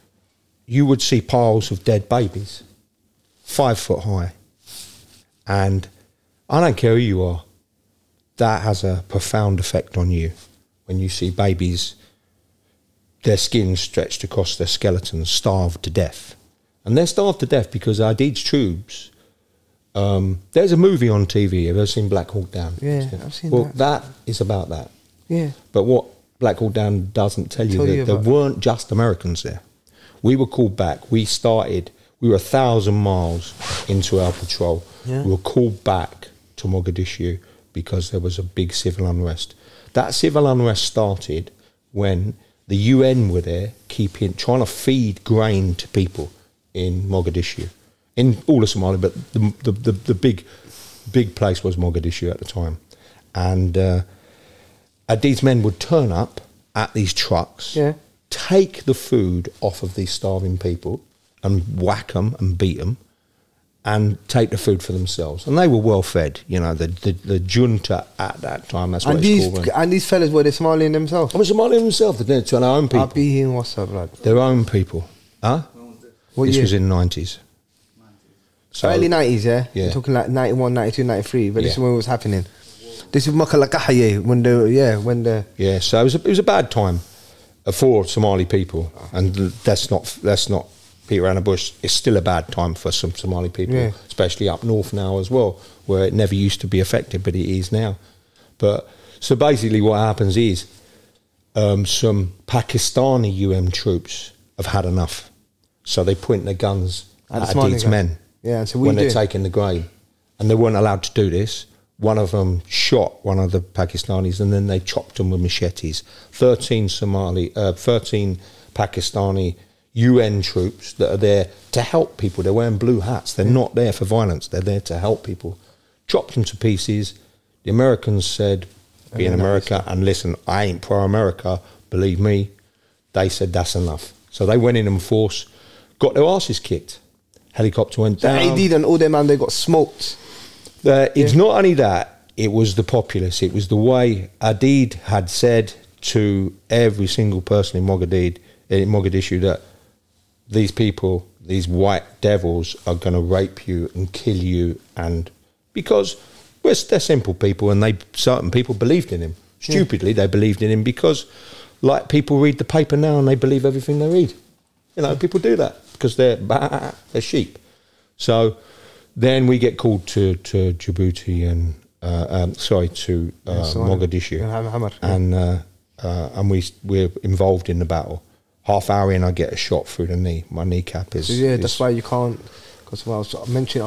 you would see piles of dead babies, 5 foot high. And I don't care who you are, that has a profound effect on you when you see babies, their skin stretched across their skeletons, starved to death. And they're starved to death because Adid's troops, there's a movie on TV, have you ever seen Black Hawk Down? Yeah, I've seen well, that. Well, that is about that. Yeah. But what Black Hawk Down doesn't tell you that there weren't just Americans there. We were called back. We were 1,000 miles into our patrol. Yeah. We were called back to Mogadishu because there was a big civil unrest. That civil unrest started when the UN were there trying to feed grain to people in Mogadishu, in all of Somalia, but the big place was Mogadishu at the time. And these men would turn up at these trucks, take the food off of these starving people and whack them and beat them and take the food for themselves. And they were well fed, you know, the junta at that time, that's what it's called. And these fellas, were they Somalian themselves? I was Somalian themselves, they're to our own people. I'll be here, what's up, lad? Their own people. Huh? This was in the 90s. So early 90s, yeah? Yeah. We're talking like 91, 92, 93, but this is when it was happening. This is Makalakahaye, when the... Yeah, so it was a bad time for Somali people, and that's not Peter around the bush. It's still a bad time for some Somali people, especially up north now as well, where it never used to be affected, but it is now. But so basically what happens is some Pakistani UN troops have had enough, so they point their guns at these men when they're taking the grain, and they weren't allowed to do this. One of them shot one of the Pakistanis, and then they chopped them with machetes. 13 Pakistani UN troops that are there to help people. They're wearing blue hats. They're not there for violence. They're there to help people. Chopped them to pieces. The Americans said, be in America, and listen, I ain't pro-America, believe me. They said that's enough. So they went in and force, got their asses kicked. Helicopter went down. AD and all them, man, they got smoked. It's not only that, it was the populace. It was the way Adid had said to every single person in Mogadishu that these people, these white devils, are going to rape you and kill you, and because they're simple people, and certain people believed in him. Stupidly, they believed in him because, like, people read the paper now and they believe everything they read. You know, people do that because they're sheep. So then we get called to Djibouti and to Mogadishu, and we're involved in the battle. Half hour in, I get a shot through the knee. My kneecap is... So that's why you can't... Because I was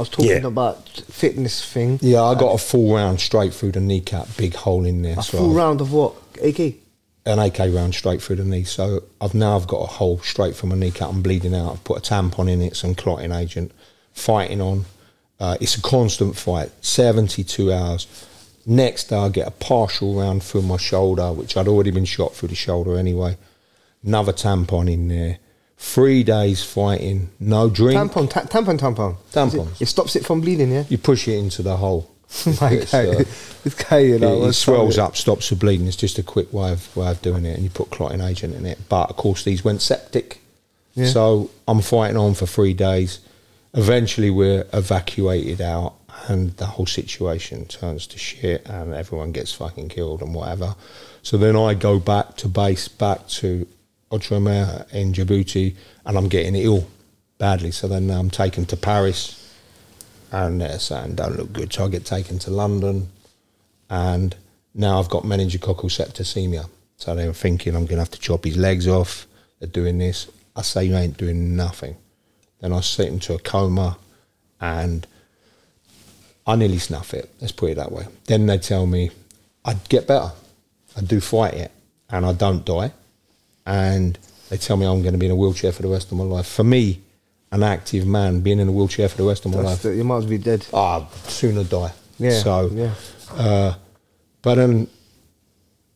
talking about fitness thing. Yeah, I got a full round straight through the kneecap, big hole in there. A full round of what? AK? An AK round straight through the knee. So I've got a hole straight from my kneecap. I'm bleeding out. I've put a tampon in it, some clotting agent, fighting on. It's a constant fight, 72 hours. Next day, I get a partial round through my shoulder, which I'd already been shot through the shoulder anyway. Another tampon in there. 3 days fighting, no drink. Tampon. It stops it from bleeding, yeah? You push it into the hole. This guy, you know, it swells up, stops the bleeding. It's just a quick way of doing it, and you put clotting agent in it. But of course, these went septic. Yeah. So I'm fighting on for 3 days. Eventually, we're evacuated out, and the whole situation turns to shit, and everyone gets fucking killed and whatever. So then I go back to base, back to Odremer in Djibouti, and I'm getting ill. badly. So then I'm taken to Paris, and they're saying don't look good. So I get taken to London, and now I've got meningococcal septicemia. So they were thinking I'm going to have to chop his legs off. They're doing this. I say you ain't doing nothing. Then I sit into a coma, and I nearly snuff it. Let's put it that way. Then they tell me I'd get better. I do fight it, and I don't die. And they tell me I'm going to be in a wheelchair for the rest of my life. For me, an active man, being in a wheelchair for the rest of my life, you might as well be dead. I'd sooner die. Yeah. So, yeah. but then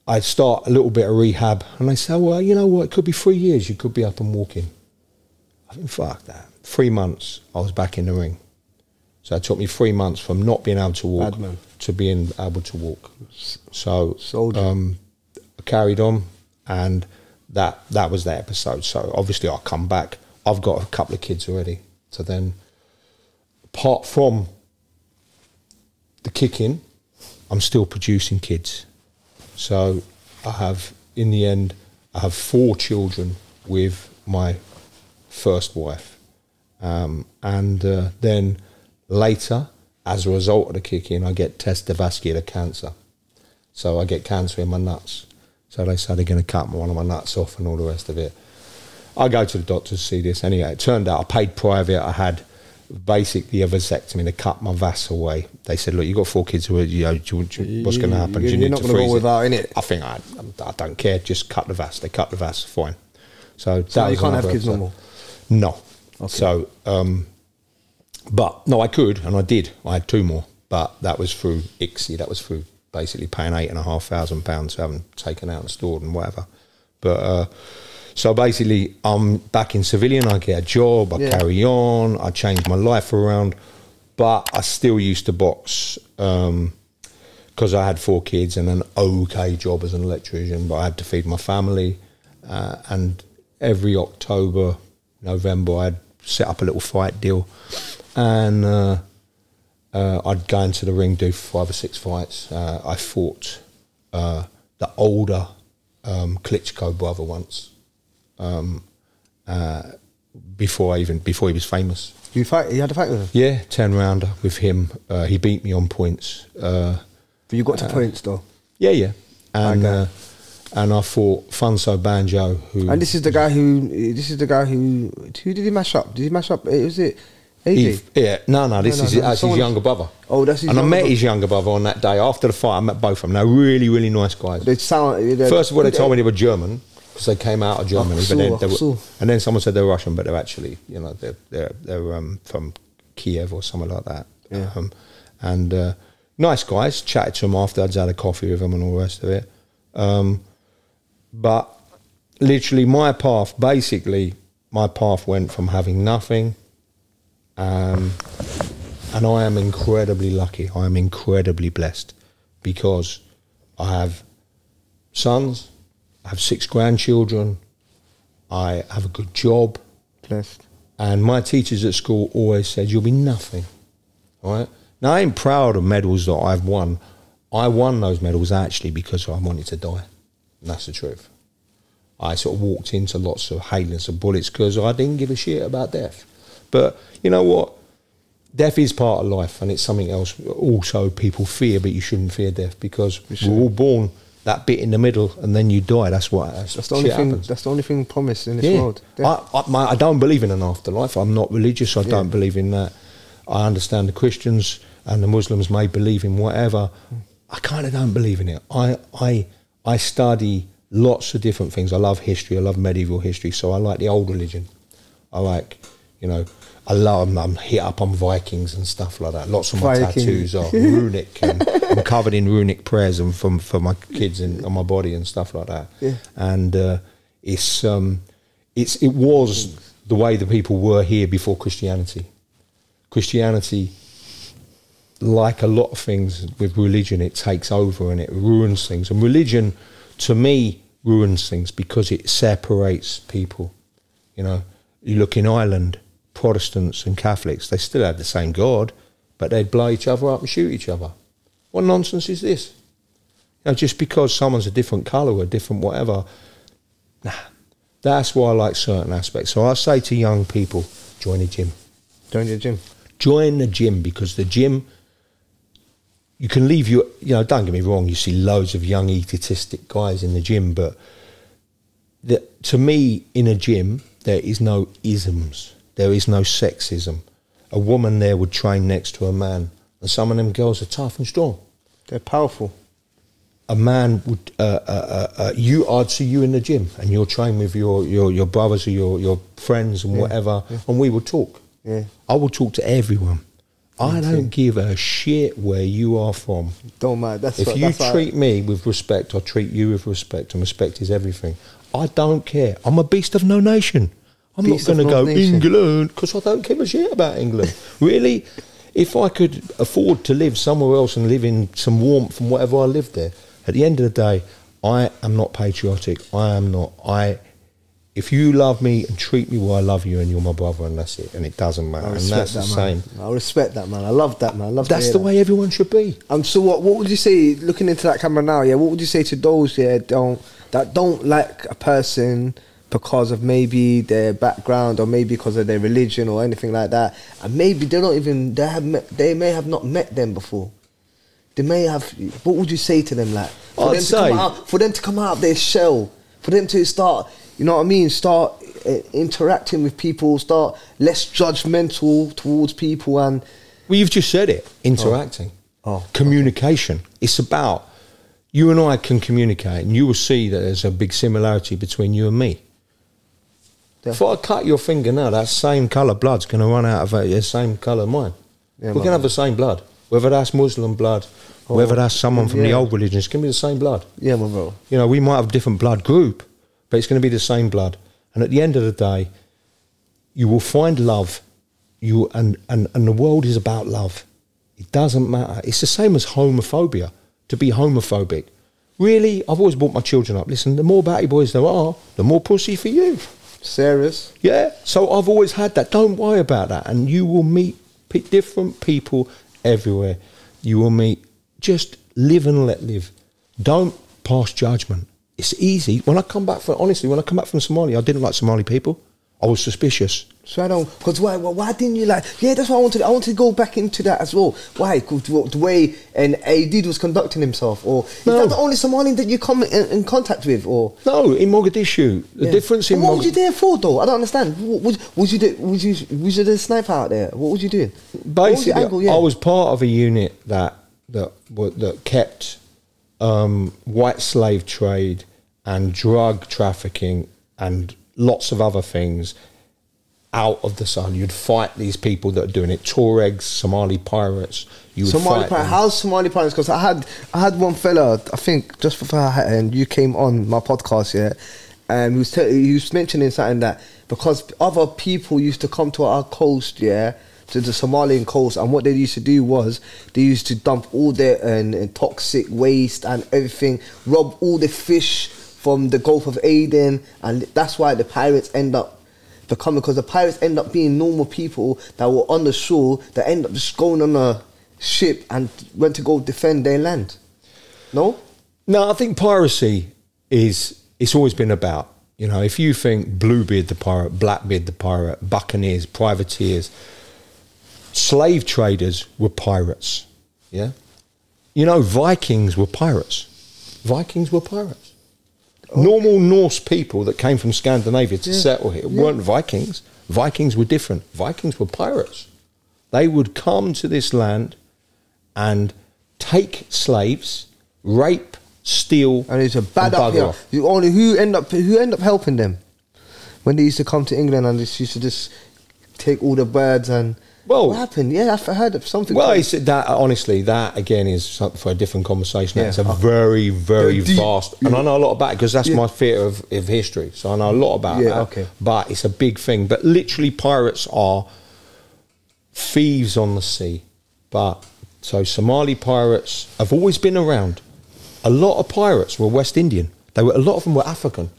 I start a little bit of rehab, and they say, well, you know what? It could be 3 years. You could be up and walking. I think, fuck that. 3 months, I was back in the ring. So it took me 3 months from not being able to walk to being able to walk. So I carried on, and that was the episode. So obviously I come back. I've got a couple of kids already. So then, apart from the kicking, I'm still producing kids. So I have, in the end, I have 4 children with my first wife. Then later, as a result of the kicking, I get testovascular cancer. So I get cancer in my nuts. So they say they're going to cut one of my nuts off and all the rest of it. I go to the doctor to see this. Anyway, it turned out I paid private. I had basically a vasectomy. They cut my vas away. They said, look, you've got 4 kids already. You know, what's going to happen? You're not going to go without, innit? I think I don't care. Just cut the vas. They cut the vas. Fine. So you can't have kids no more? No. Okay. So, but no, I could, and I did. I had 2 more, but that was through ICSI. That was through basically paying £8,500 to have them taken out and stored and whatever. But so basically, I'm back in civilian. I get a job. I carry on. I change my life around, but I still used to box because I had 4 kids and an okay job as an electrician. But I had to feed my family, and every October, November, I'd set up a little fight deal, and I'd go into the ring, do 5 or 6 fights. I fought the older Klitschko brother once, before he was famous. You had a fight with him? Yeah, 10-rounder with him. He beat me on points. But you got to points though? Yeah. And I fought Funso Banjo, who... And this is the guy who... Who did he mash up? Did he mash up... Was it AJ? Yeah. No, this is his younger brother. Oh, that's his younger brother. And I met his younger brother on that day. After the fight, I met both of them. They're really, really nice guys. First of all, they told me they were German, because they came out of Germany. And then someone said they were Russian, but they're actually, you know, they're from Kiev or something like that. Yeah. Nice guys. Chatted to them afterwards, had a coffee with them and all the rest of it. But literally my path went from having nothing, and I am incredibly lucky. I am incredibly blessed, because I have sons, I have 6 grandchildren, I have a good job. Blessed. And my teachers at school always said, you'll be nothing, all right? Now, I ain't proud of medals that I've won. I won those medals actually because I wanted to die. And that's the truth. I sort of walked into lots of hailings of bullets because I didn't give a shit about death. But you know what? Death is part of life, and it's something else also people fear, but you shouldn't fear death, because we're all born that bit in the middle and then you die. That's the only thing happens. That's the only thing promised in this world. I don't believe in an afterlife. I'm not religious. I don't believe in that. I understand the Christians and the Muslims may believe in whatever. I kind of don't believe in it. I study lots of different things. I love history. I love medieval history. So I like the old religion. I like, you know, I'm hit up on Vikings and stuff like that. Lots of my tattoos are runic, and I'm covered in runic prayers and for my kids and on my body and stuff like that. Yeah. And it was the way the people were here before Christianity. Christianity, like a lot of things with religion, it takes over and it ruins things. And religion, to me, ruins things because it separates people. You know, you look in Ireland, Protestants and Catholics, they still had the same God, but they'd blow each other up and shoot each other. What nonsense is this? You know, just because someone's a different colour or a different whatever, nah. That's why I like certain aspects. So I say to young people, join the gym. Join the gym. Join the gym, because the gym, you can leave your, you know, don't get me wrong, you see loads of young egotistic guys in the gym, but to me, in a gym, there is no isms. There is no sexism. A woman there would train next to a man, and some of them girls are tough and strong. They're powerful. A man would, I'd see you in the gym, and you'll train with your brothers or your friends and whatever, and we will talk. Yeah. I will talk to everyone. I don't give a shit where you are from. Don't mind. If you treat me with respect, I treat you with respect, and respect is everything. I don't care. I'm a beast of no nation. I'm not going to go England, because I don't give a shit about England. Really? If I could afford to live somewhere else and live in some warmth and whatever, I live there. At the end of the day, I am not patriotic. I am not. If you love me and treat me well, I love you, and you're my brother, and that's it. And it doesn't matter. And that's the same. I respect that, man. I love that, man. That's the way everyone should be. So what would you say, looking into that camera now, what would you say to those that don't like a person because of maybe their background, or maybe because of their religion or anything like that, and maybe they may have not met them before? They may have. What would you say to them, like, for them to come out of their shell, for them to start, you know what I mean, start interacting with people, start less judgmental towards people? And well, you've just said it, interacting. Communication. It's about, you and I can communicate, and you will see that there's a big similarity between you and me. If I cut your finger now, that same colour blood's going to run out of the same colour mine. We're going to have the same blood. Whether that's Muslim blood, whether that's someone from the old religion, it's going to be the same blood. Yeah, my bro. You know, we might have a different blood group, but it's going to be the same blood. And at the end of the day, you will find love. And the world is about love. It doesn't matter. It's the same as homophobia, to be homophobic. Really, I've always brought my children up. Listen, the more batty boys there are, the more pussy for you. Serious? Yeah. So I've always had that. Don't worry about that. And you will meet different people everywhere. You will meet. Just live and let live. Don't pass judgment. It's easy. When I come back from Somalia, I didn't like Somali people. I was suspicious. So I don't, because why didn't you like? Yeah, that's what I wanted to go back into that as well. Why? The way and Adid was conducting himself, or is that the only Somalian that you come in contact with, or no? In Mogadishu, the difference in what was you there for though? I don't understand. Was you the sniper out there? What was you doing? Basically, I was part of a unit that kept white slave trade and drug trafficking and lots of other things out of the sun. You'd fight these people that are doing it. Tuaregs, Somali Pirates. How's Somali Pirates? Because I had one fella, I think just before and you came on my podcast, and he was mentioning something that because other people used to come to our coast, to the Somalian coast, and what they used to do was they used to dump all their toxic waste and everything, rob all the fish from the Gulf of Aden, and that's why the pirates end up becoming, because the pirates end up being normal people that were on the shore that end up just going on a ship and went to go defend their land. No, I think piracy it's always been about, if you think Bluebeard the pirate, Blackbeard the pirate, buccaneers, privateers, slave traders were pirates. Vikings were pirates. Normal Norse people that came from Scandinavia to settle here weren't Vikings. Vikings were different. Vikings were pirates. They would come to this land and take slaves, rape, steal, and it's a bad up here. Who end up helping them when they used to come to England and they used to just take all the birds and. Well, what happened? Yeah, I've heard of something. Well, honestly, that again is something for a different conversation. It's a very, very vast, and I know a lot about it because that's my theatre of history. So I know a lot about that. Okay. But it's a big thing. But literally, pirates are thieves on the sea. So Somali pirates have always been around. A lot of pirates were West Indian. A lot of them were African.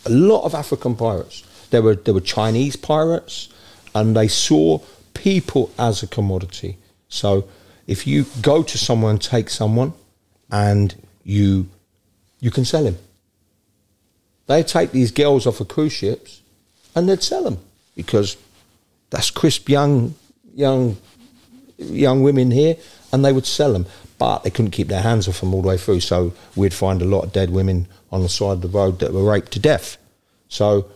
A lot of African pirates. There were Chinese pirates, and they saw people as a commodity. So if you go to someone, take someone, and you can sell him. They'd take these girls off of cruise ships and they'd sell them because that's crisp young women here, and they would sell them. But they couldn't keep their hands off them all the way through, so we'd find a lot of dead women on the side of the road that were raped to death. So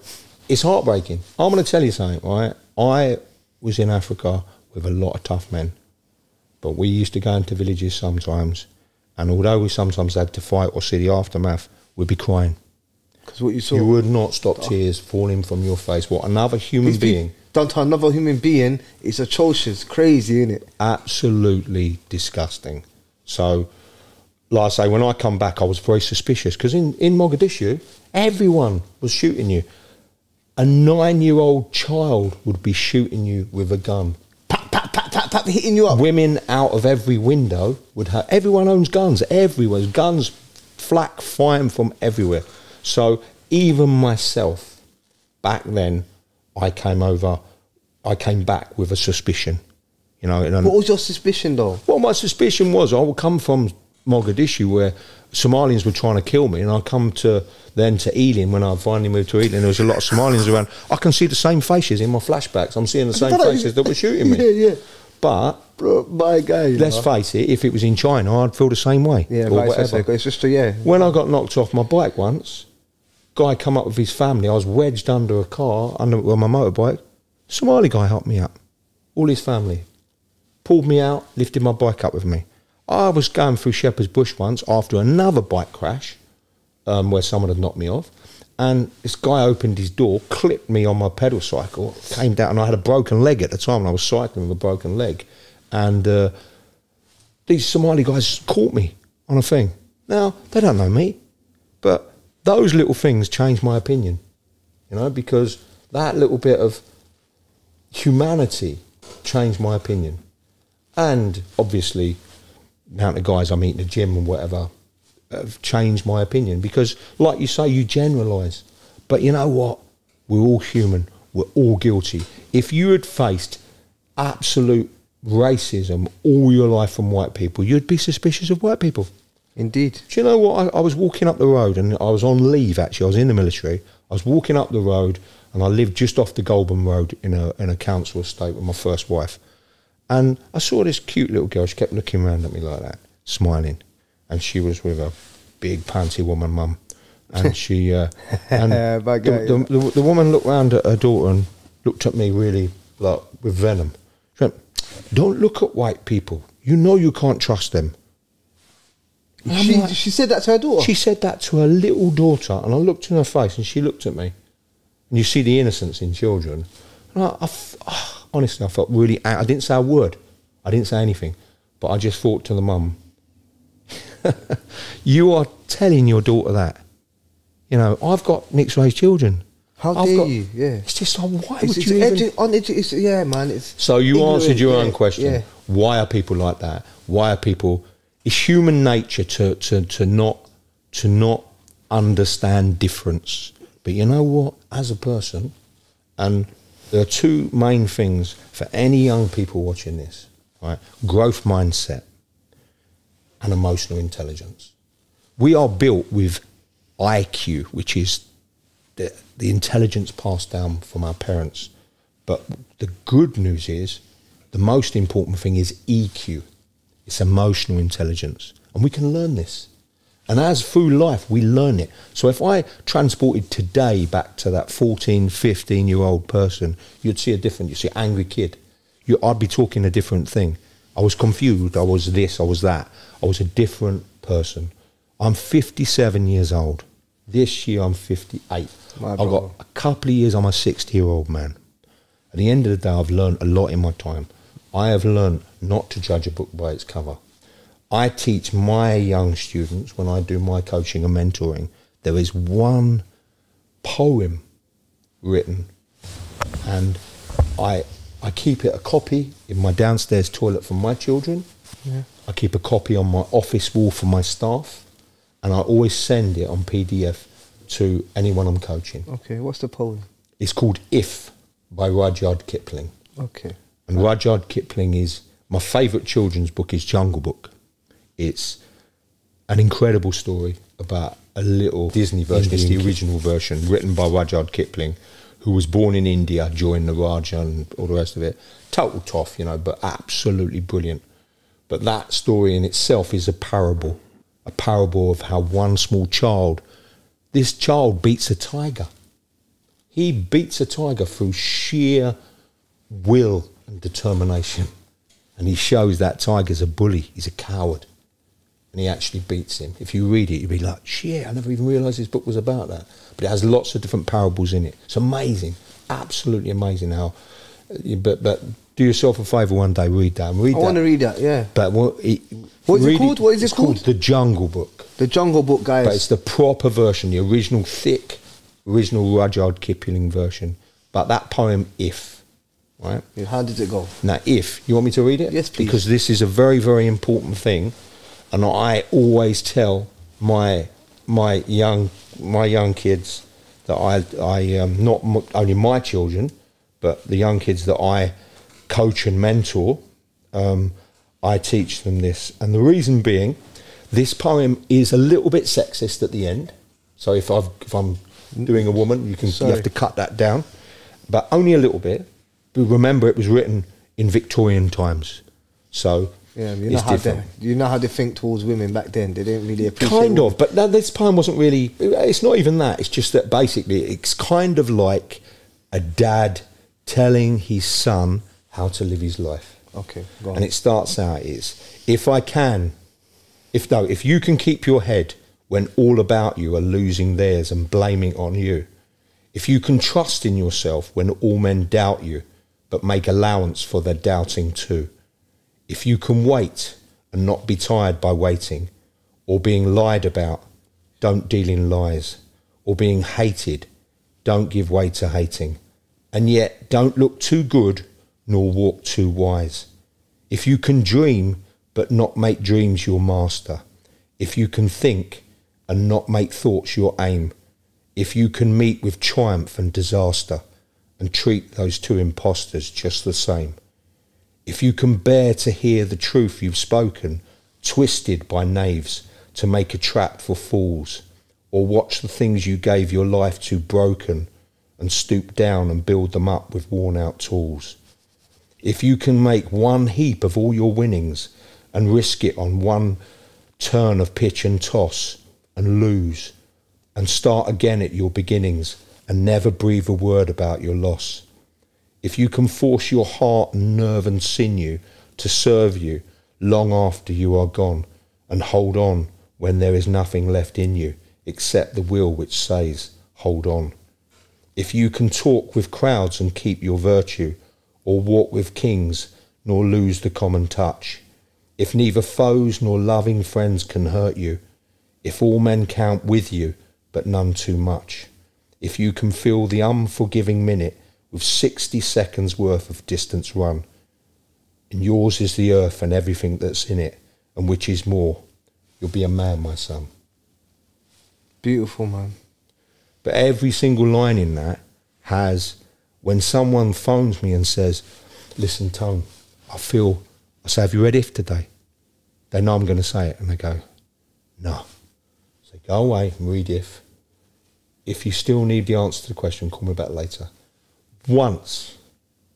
it's heartbreaking. I'm going to tell you something, right? I was in Africa with a lot of tough men, but we used to go into villages sometimes, and although we sometimes had to fight or see the aftermath, we'd be crying. Because what you saw, you would not stop tears falling from your face. What another human being done to another human being is atrocious, crazy, isn't it? Absolutely disgusting. So, like I say, when I come back, I was very suspicious because in Mogadishu, everyone was shooting you. A 9-year-old child would be shooting you with a gun. Pat, pat, pat, pat, pat, hitting you up. Women out of every window would have. Everyone owns guns everywhere. Guns, flak flying from everywhere. So even myself, back then, I came back with a suspicion. You know, what was your suspicion, though? Well, my suspicion was I would come from Mogadishu, where Somalians were trying to kill me, and I come to Ealing when I finally moved to Ealing. There was a lot of Somalians around. I can see the same faces in my flashbacks. I'm seeing the same faces that were shooting me. Yeah, yeah. But bro, my guy, let's face it, if it was in China, I'd feel the same way. Yeah, vice versa. It's just When I got knocked off my bike once, guy come up with his family. I was wedged under a car, on my motorbike. Somali guy helped me up. All his family pulled me out, lifted my bike up with me. I was going through Shepherd's Bush once after another bike crash, where someone had knocked me off, and this guy opened his door, clipped me on my pedal cycle, came down, and I had a broken leg at the time, and I was cycling with a broken leg, and these Somali guys caught me on a thing. Now, they don't know me, but those little things changed my opinion, you know, because that little bit of humanity changed my opinion. And obviously, the amount of guys I meet in the gym and whatever have changed my opinion because, like you say, you generalise. But you know what? We're all human. We're all guilty. If you had faced absolute racism all your life from white people, you'd be suspicious of white people. Indeed. Do you know what? I was walking up the road, and I was on leave, actually. I was in the military. I was walking up the road, and I lived just off the Goulburn Road in a council estate with my first wife. And I saw this cute little girl. She kept looking around at me like that, smiling. And she was with a big panty woman mum. And she, the woman looked round at her daughter and looked at me really like with venom. She went, "Don't look at white people. You know you can't trust them." She said that to her daughter? She said that to her little daughter. And I looked in her face and she looked at me. And you see the innocence in children. And honestly, I felt really... I didn't say a word. I didn't say anything. But I just thought to the mum, you are telling your daughter that. You know, I've got mixed-race children. How dare you? Yeah. It's just like, why would you even... yeah, man. It's so you answered your own question. Yeah. Why are people like that? Why are people... It's human nature to not understand difference. But you know what? As a person... And there are two main things for any young people watching this, right? Growth mindset and emotional intelligence. We are built with IQ, which is the intelligence passed down from our parents. But the good news is, the most important thing is EQ. It's emotional intelligence. And we can learn this. And as through life, we learn it. So if I transported today back to that 14, 15-year-old person, you'd see a different, you'd see an angry kid. I'd be talking a different thing. I was confused. I was this, I was that. I was a different person. I'm 57 years old. This year I'm 58. I've got a couple of years, I'm a 60-year-old man. At the end of the day, I've learned a lot in my time. I have learned not to judge a book by its cover. I teach my young students, when I do my coaching and mentoring, there is one poem written, and I keep it a copy in my downstairs toilet for my children. Yeah. I keep a copy on my office wall for my staff, and I always send it on PDF to anyone I'm coaching. Okay, what's the poem? It's called If by Rudyard Kipling. Okay. And Rudyard Kipling is, my favourite children's book is Jungle Book. It's an incredible story about a little Disney version. It's the original version, written by Rudyard Kipling, who was born in India during the Raja and all the rest of it. Total toff, you know, but absolutely brilliant. But that story in itself is a parable of how one small child, this child beats a tiger. He beats a tiger through sheer will and determination. And he shows that tiger's a bully, he's a coward. And he actually beats him. If you read it, you'll be like, shit, I never even realised this book was about that. But it has lots of different parables in it. It's amazing, absolutely amazing how... But do yourself a favour one day, read that. And read I want to read that, yeah. But what is it called? What is it called? It's called The Jungle Book. The Jungle Book, guys. But it's the proper version, the original thick, original Rudyard Kipling version. But that poem, If, right? Yeah, how did it go? Now, If, you want me to read it? Yes, please. Because this is a very, very important thing. And I always tell my young kids that I not only my children, but the young kids that I coach and mentor, I teach them this. And the reason being, this poem is a little bit sexist at the end. So if I'm doing a woman, you have to cut that down, but only a little bit. But remember, it was written in Victorian times, so yeah, you know how they think towards women back then. They didn't really appreciate. Kind of, but this poem wasn't really. It's not even that. It's just that basically, it's kind of like a dad telling his son how to live his life. Okay, go on. And it starts out if you can keep your head when all about you are losing theirs and blaming on you, if you can trust in yourself when all men doubt you, but make allowance for their doubting too, if you can wait and not be tired by waiting, or being lied about, don't deal in lies, or being hated, don't give way to hating, and yet don't look too good nor walk too wise. If you can dream but not make dreams your master, if you can think and not make thoughts your aim, if you can meet with triumph and disaster and treat those two impostors just the same, if you can bear to hear the truth you've spoken, twisted by knaves to make a trap for fools, or watch the things you gave your life to broken and stoop down and build them up with worn-out tools, if you can make one heap of all your winnings and risk it on one turn of pitch and toss and lose, and start again at your beginnings and never breathe a word about your loss, if you can force your heart and nerve and sinew to serve you long after you are gone, and hold on when there is nothing left in you except the will which says, hold on. If you can talk with crowds and keep your virtue, or walk with kings nor lose the common touch, if neither foes nor loving friends can hurt you, if all men count with you but none too much, if you can fill the unforgiving minute with 60 seconds worth of distance run, and yours is the earth and everything that's in it, and which is more, you'll be a man, my son. Beautiful, man. But every single line in that has, when someone phones me and says, listen, Tone, I say, have you read If today? They know I'm going to say it, and they go, no. So go away and read If. If you still need the answer to the question, call me back later. Once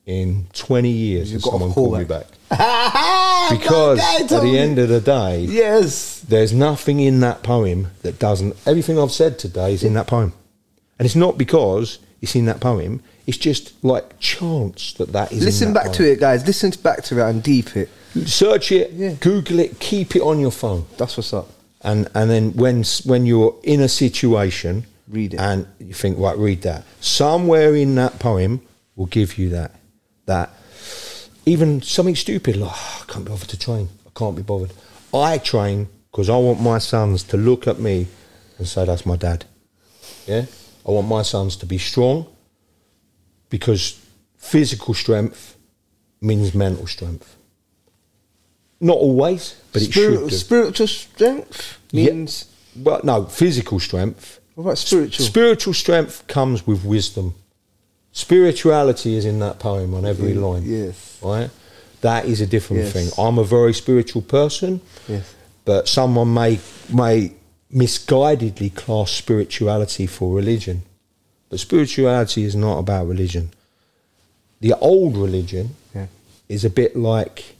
in 20 years has someone called me back. Because at the end of the day, yes, there's nothing in that poem that doesn't... Everything I've said today is in that poem. And it's not because it's in that poem, it's just like chance that is in that poem. Listen back to it, guys. Listen back to it and deep it. Search it, Google it, keep it on your phone. That's what's up. And then when you're in a situation... Read it. And you think, right, read that. Somewhere in that poem will give you that. Even something stupid, like, I can't be bothered to train. I can't be bothered. I train because I want my sons to look at me and say, that's my dad. Yeah? I want my sons to be strong, because physical strength means mental strength. Not always, but it should do. Spiritual strength means... Yeah. Well, no, physical strength... What about spiritual? Spiritual strength comes with wisdom. Spirituality is in that poem on every line. Yes. Right? That is a different thing. I'm a very spiritual person. Yes. but someone may misguidedly class spirituality for religion. But spirituality is not about religion. The old religion is a bit like,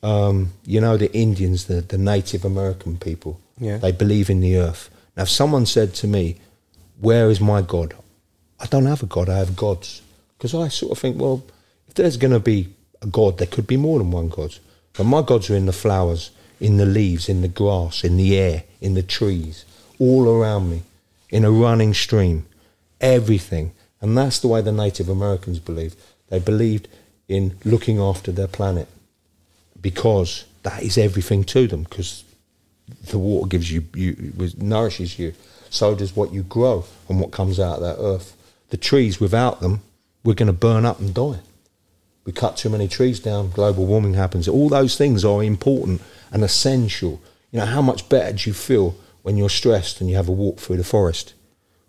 you know, the Indians, the Native American people. Yeah. They believe in the earth. Now, if someone said to me, where is my God? I don't have a God, I have gods. Because I sort of think, well, if there's going to be a God, there could be more than one God. But my gods are in the flowers, in the leaves, in the grass, in the air, in the trees, all around me, in a running stream, everything. And that's the way the Native Americans believed. They believed in looking after their planet because that is everything to them, because the water gives you nourishes you. So does what you grow and what comes out of that earth. The trees, without them, we're going to burn up and die. We cut too many trees down, global warming happens. All those things are important and essential. You know, how much better do you feel when you're stressed and you have a walk through the forest,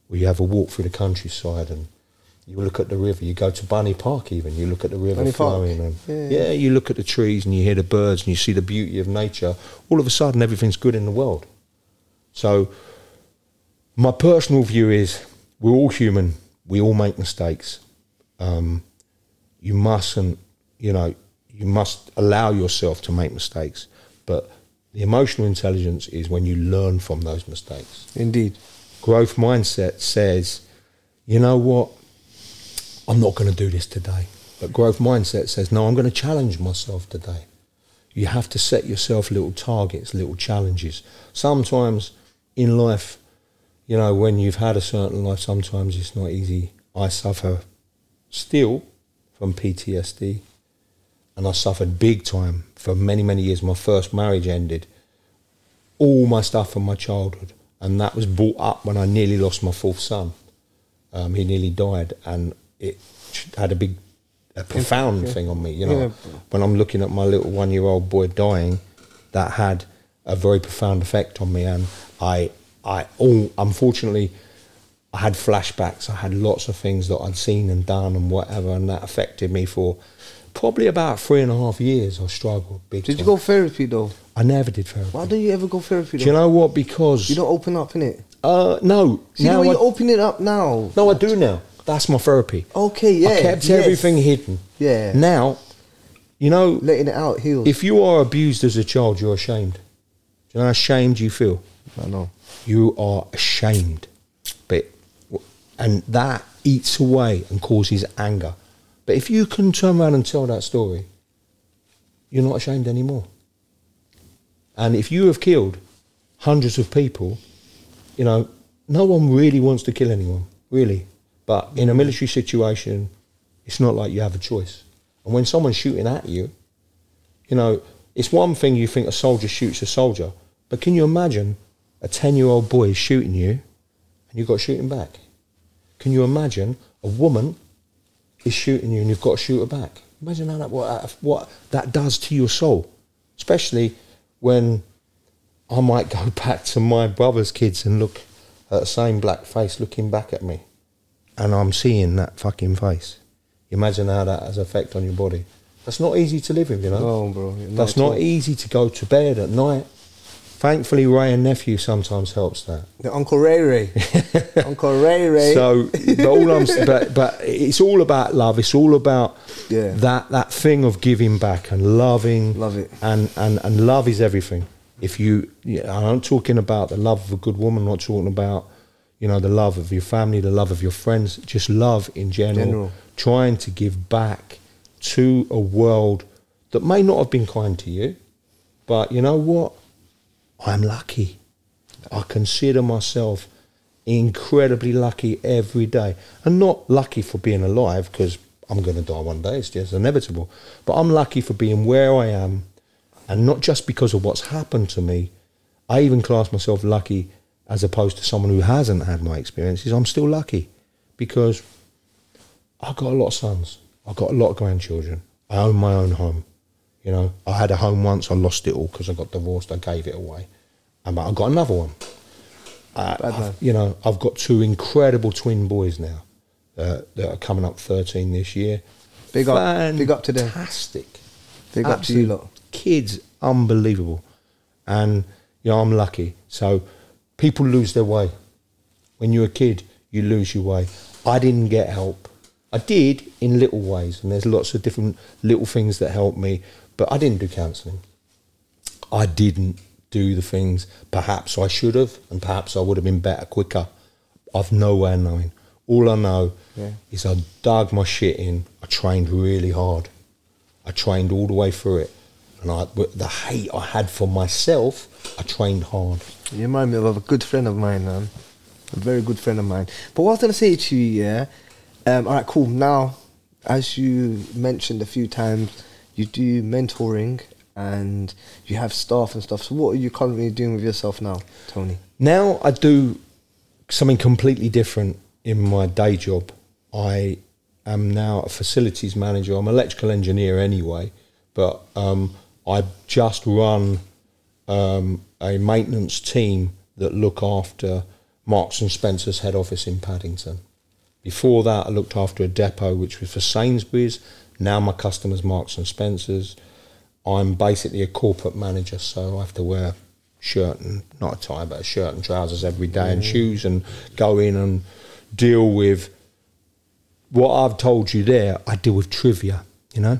or you have a walk through the countryside and you look at the river, you go to Bunny Park even, you look at the river flowing and you look at the trees and you hear the birds and you see the beauty of nature. All of a sudden everything's good in the world. So my personal view is we're all human, we all make mistakes. You mustn't, you know, you must allow yourself to make mistakes, but the emotional intelligence is when you learn from those mistakes. Indeed. Growth mindset says, you know what, I'm not going to do this today. But growth mindset says, no, I'm going to challenge myself today. You have to set yourself little targets, little challenges. Sometimes in life, you know, when you've had a certain life, sometimes it's not easy. I suffer still from PTSD, and I suffered big time for many, many years. My first marriage ended. All my stuff from my childhood, and that was brought up when I nearly lost my fourth son. He nearly died, and it had a profound thing on me, you know. When I'm looking at my little 1-year-old boy dying, that had a very profound effect on me, and unfortunately, I had flashbacks. I had lots of things that I'd seen and done and whatever, and that affected me for probably about 3.5 years. I struggled big time. Did you go therapy though? I never did therapy. Why don't you ever go therapy though? Do you know what? Because you don't open up, innit? No. See the way you open it up now? No, I do now. That's my therapy. Okay, yeah. I kept everything hidden. Yeah. Now, you know, letting it out heals. If you are abused as a child, you're ashamed. Do you know how ashamed you feel? I know. You are ashamed. And that eats away and causes anger. But if you can turn around and tell that story, you're not ashamed anymore. And if you have killed hundreds of people, you know, no one really wants to kill anyone, really. But in a military situation, it's not like you have a choice. And when someone's shooting at you, you know, it's one thing you think a soldier shoots a soldier, but can you imagine a 10-year-old boy is shooting you and you've got to shoot him back? Can you imagine a woman is shooting you and you've got to shoot her back? Imagine how what that does to your soul, especially when I might go back to my brother's kids and look at the same black face looking back at me, and I'm seeing that fucking face. Imagine how that has an effect on your body. That's not easy to live with, you know. No, bro. That's not easy to go to bed at night. Thankfully, Ray and nephew sometimes helps that. The Uncle Ray Ray. Uncle Ray Ray. So, but it's all about love. It's all about that thing of giving back and loving. Love it. And love is everything. If you, I'm not talking about the love of a good woman. I'm not talking about, you know, the love of your family, the love of your friends. Just love in general. Trying to give back to a world that may not have been kind to you, but you know what? I'm lucky. I consider myself incredibly lucky every day. And not lucky for being alive, because I'm going to die one day, it's just inevitable. But I'm lucky for being where I am, and not just because of what's happened to me. I even class myself lucky as opposed to someone who hasn't had my experiences. I'm still lucky because I've got a lot of sons. I've got a lot of grandchildren. I own my own home. You know, I had a home once, I lost it all because I got divorced, I gave it away. But I got another one. I've got 2 incredible twin boys now that are coming up 13 this year. Big up to them. Fantastic. Big up to you lot. Kids, unbelievable. And, Yeah, I'm lucky. So people lose their way. When you're a kid, you lose your way. I didn't get help. I did in little ways, and there's lots of different little things that helped me, but I didn't do counselling. I didn't do the things perhaps I should have, and perhaps I would have been better quicker. I've no way of knowing. All I know is I dug my shit in. I trained really hard. I trained all the way through it. And the hate I had for myself, I trained hard. You remind me of a good friend of mine, man. A very good friend of mine. But what I was going to say to you, all right, cool. Now, as you mentioned a few times, you do mentoring and you have staff and stuff. So what are you currently doing with yourself now, Tony? Now I do something completely different in my day job. I am now a facilities manager. I'm an electrical engineer anyway, but I just run a maintenance team that look after Marks and Spencer's head office in Paddington. Before that, I looked after a depot which was for Sainsbury's. Now my customer's Marks and Spencer's. I'm basically a corporate manager, so I have to wear shirt and, not a tie, but a shirt and trousers every day and shoes, and go in and deal with what I've told you there. I deal with trivia, you know?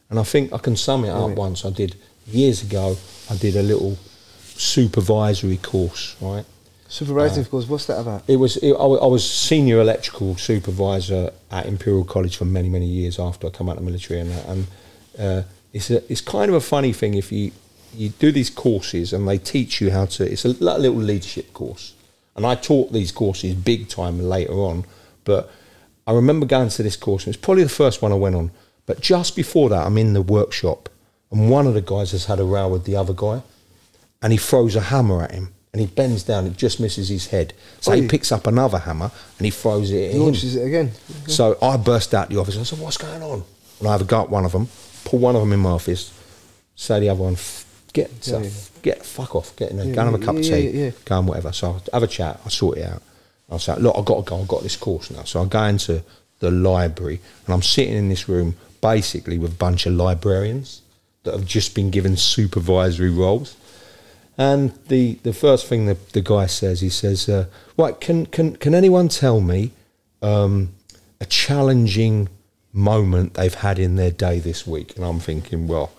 And I think I can sum it up once. I did, years ago, I did a little supervisory course, right? Supervisory course, what's that about? I was senior electrical supervisor at Imperial College for many, many years after I come out of the military, and it's kind of a funny thing if you do these courses and they teach you how to. It's a little leadership course, and I taught these courses big time later on. But I remember going to this course, and it's probably the first one I went on. But just before that, I'm in the workshop, and one of the guys has had a row with the other guy, and he throws a hammer at him. And he bends down, it just misses his head. So he picks up another hammer and he throws it at him. Launches it again. So I burst out the office. I said, what's going on? And I have a go at one of them, pull one of them in my office, say to the other one, fuck off, get in there, go and have a cup of tea, go and whatever. So I have a chat, I sort it out. I say, look, I've got to go, I've got this course now. So I go into the library and I'm sitting in this room basically with a bunch of librarians that have just been given supervisory roles. And the first thing the guy says, he says, right, can anyone tell me a challenging moment they've had in their day this week? And I'm thinking, well,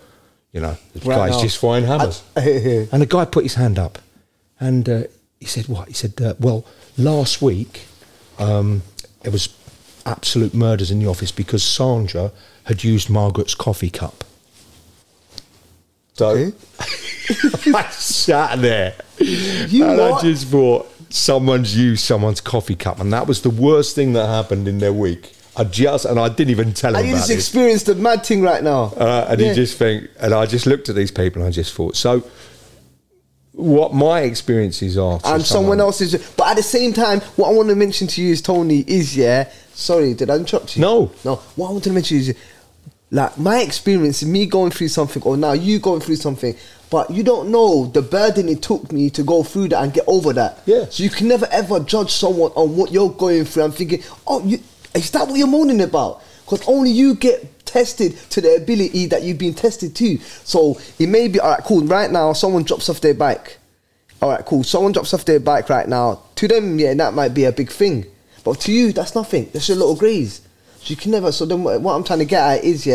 you know, the guy's just throwing hammers. And the guy put his hand up and he said, what? He said, well, last week there was absolute murders in the office because Sandra had used Margaret's coffee cup. So I sat there I just thought, someone's used someone's coffee cup, and that was the worst thing that happened in their week. I didn't even tell him about it. I just experienced the mad thing right now. And he just and I just looked at these people and I just thought, so what my experiences are. And someone else's. But at the same time, what I want to mention to you is, Tony, is, sorry, did I interrupt you? No. What I want to mention is, like, my experience, me going through something, or now you going through something, but you don't know the burden it took me to go through that and get over that. Yeah. So you can never ever judge someone on what you're going through. I'm thinking, is that what you're moaning about? Because only you get tested to the ability that you've been tested to. So it may be, all right, cool, right now someone drops off their bike. All right, cool, someone drops off their bike right now. To them, that might be a big thing. But to you, that's nothing. That's a little graze. So you can never, so then what I'm trying to get at is,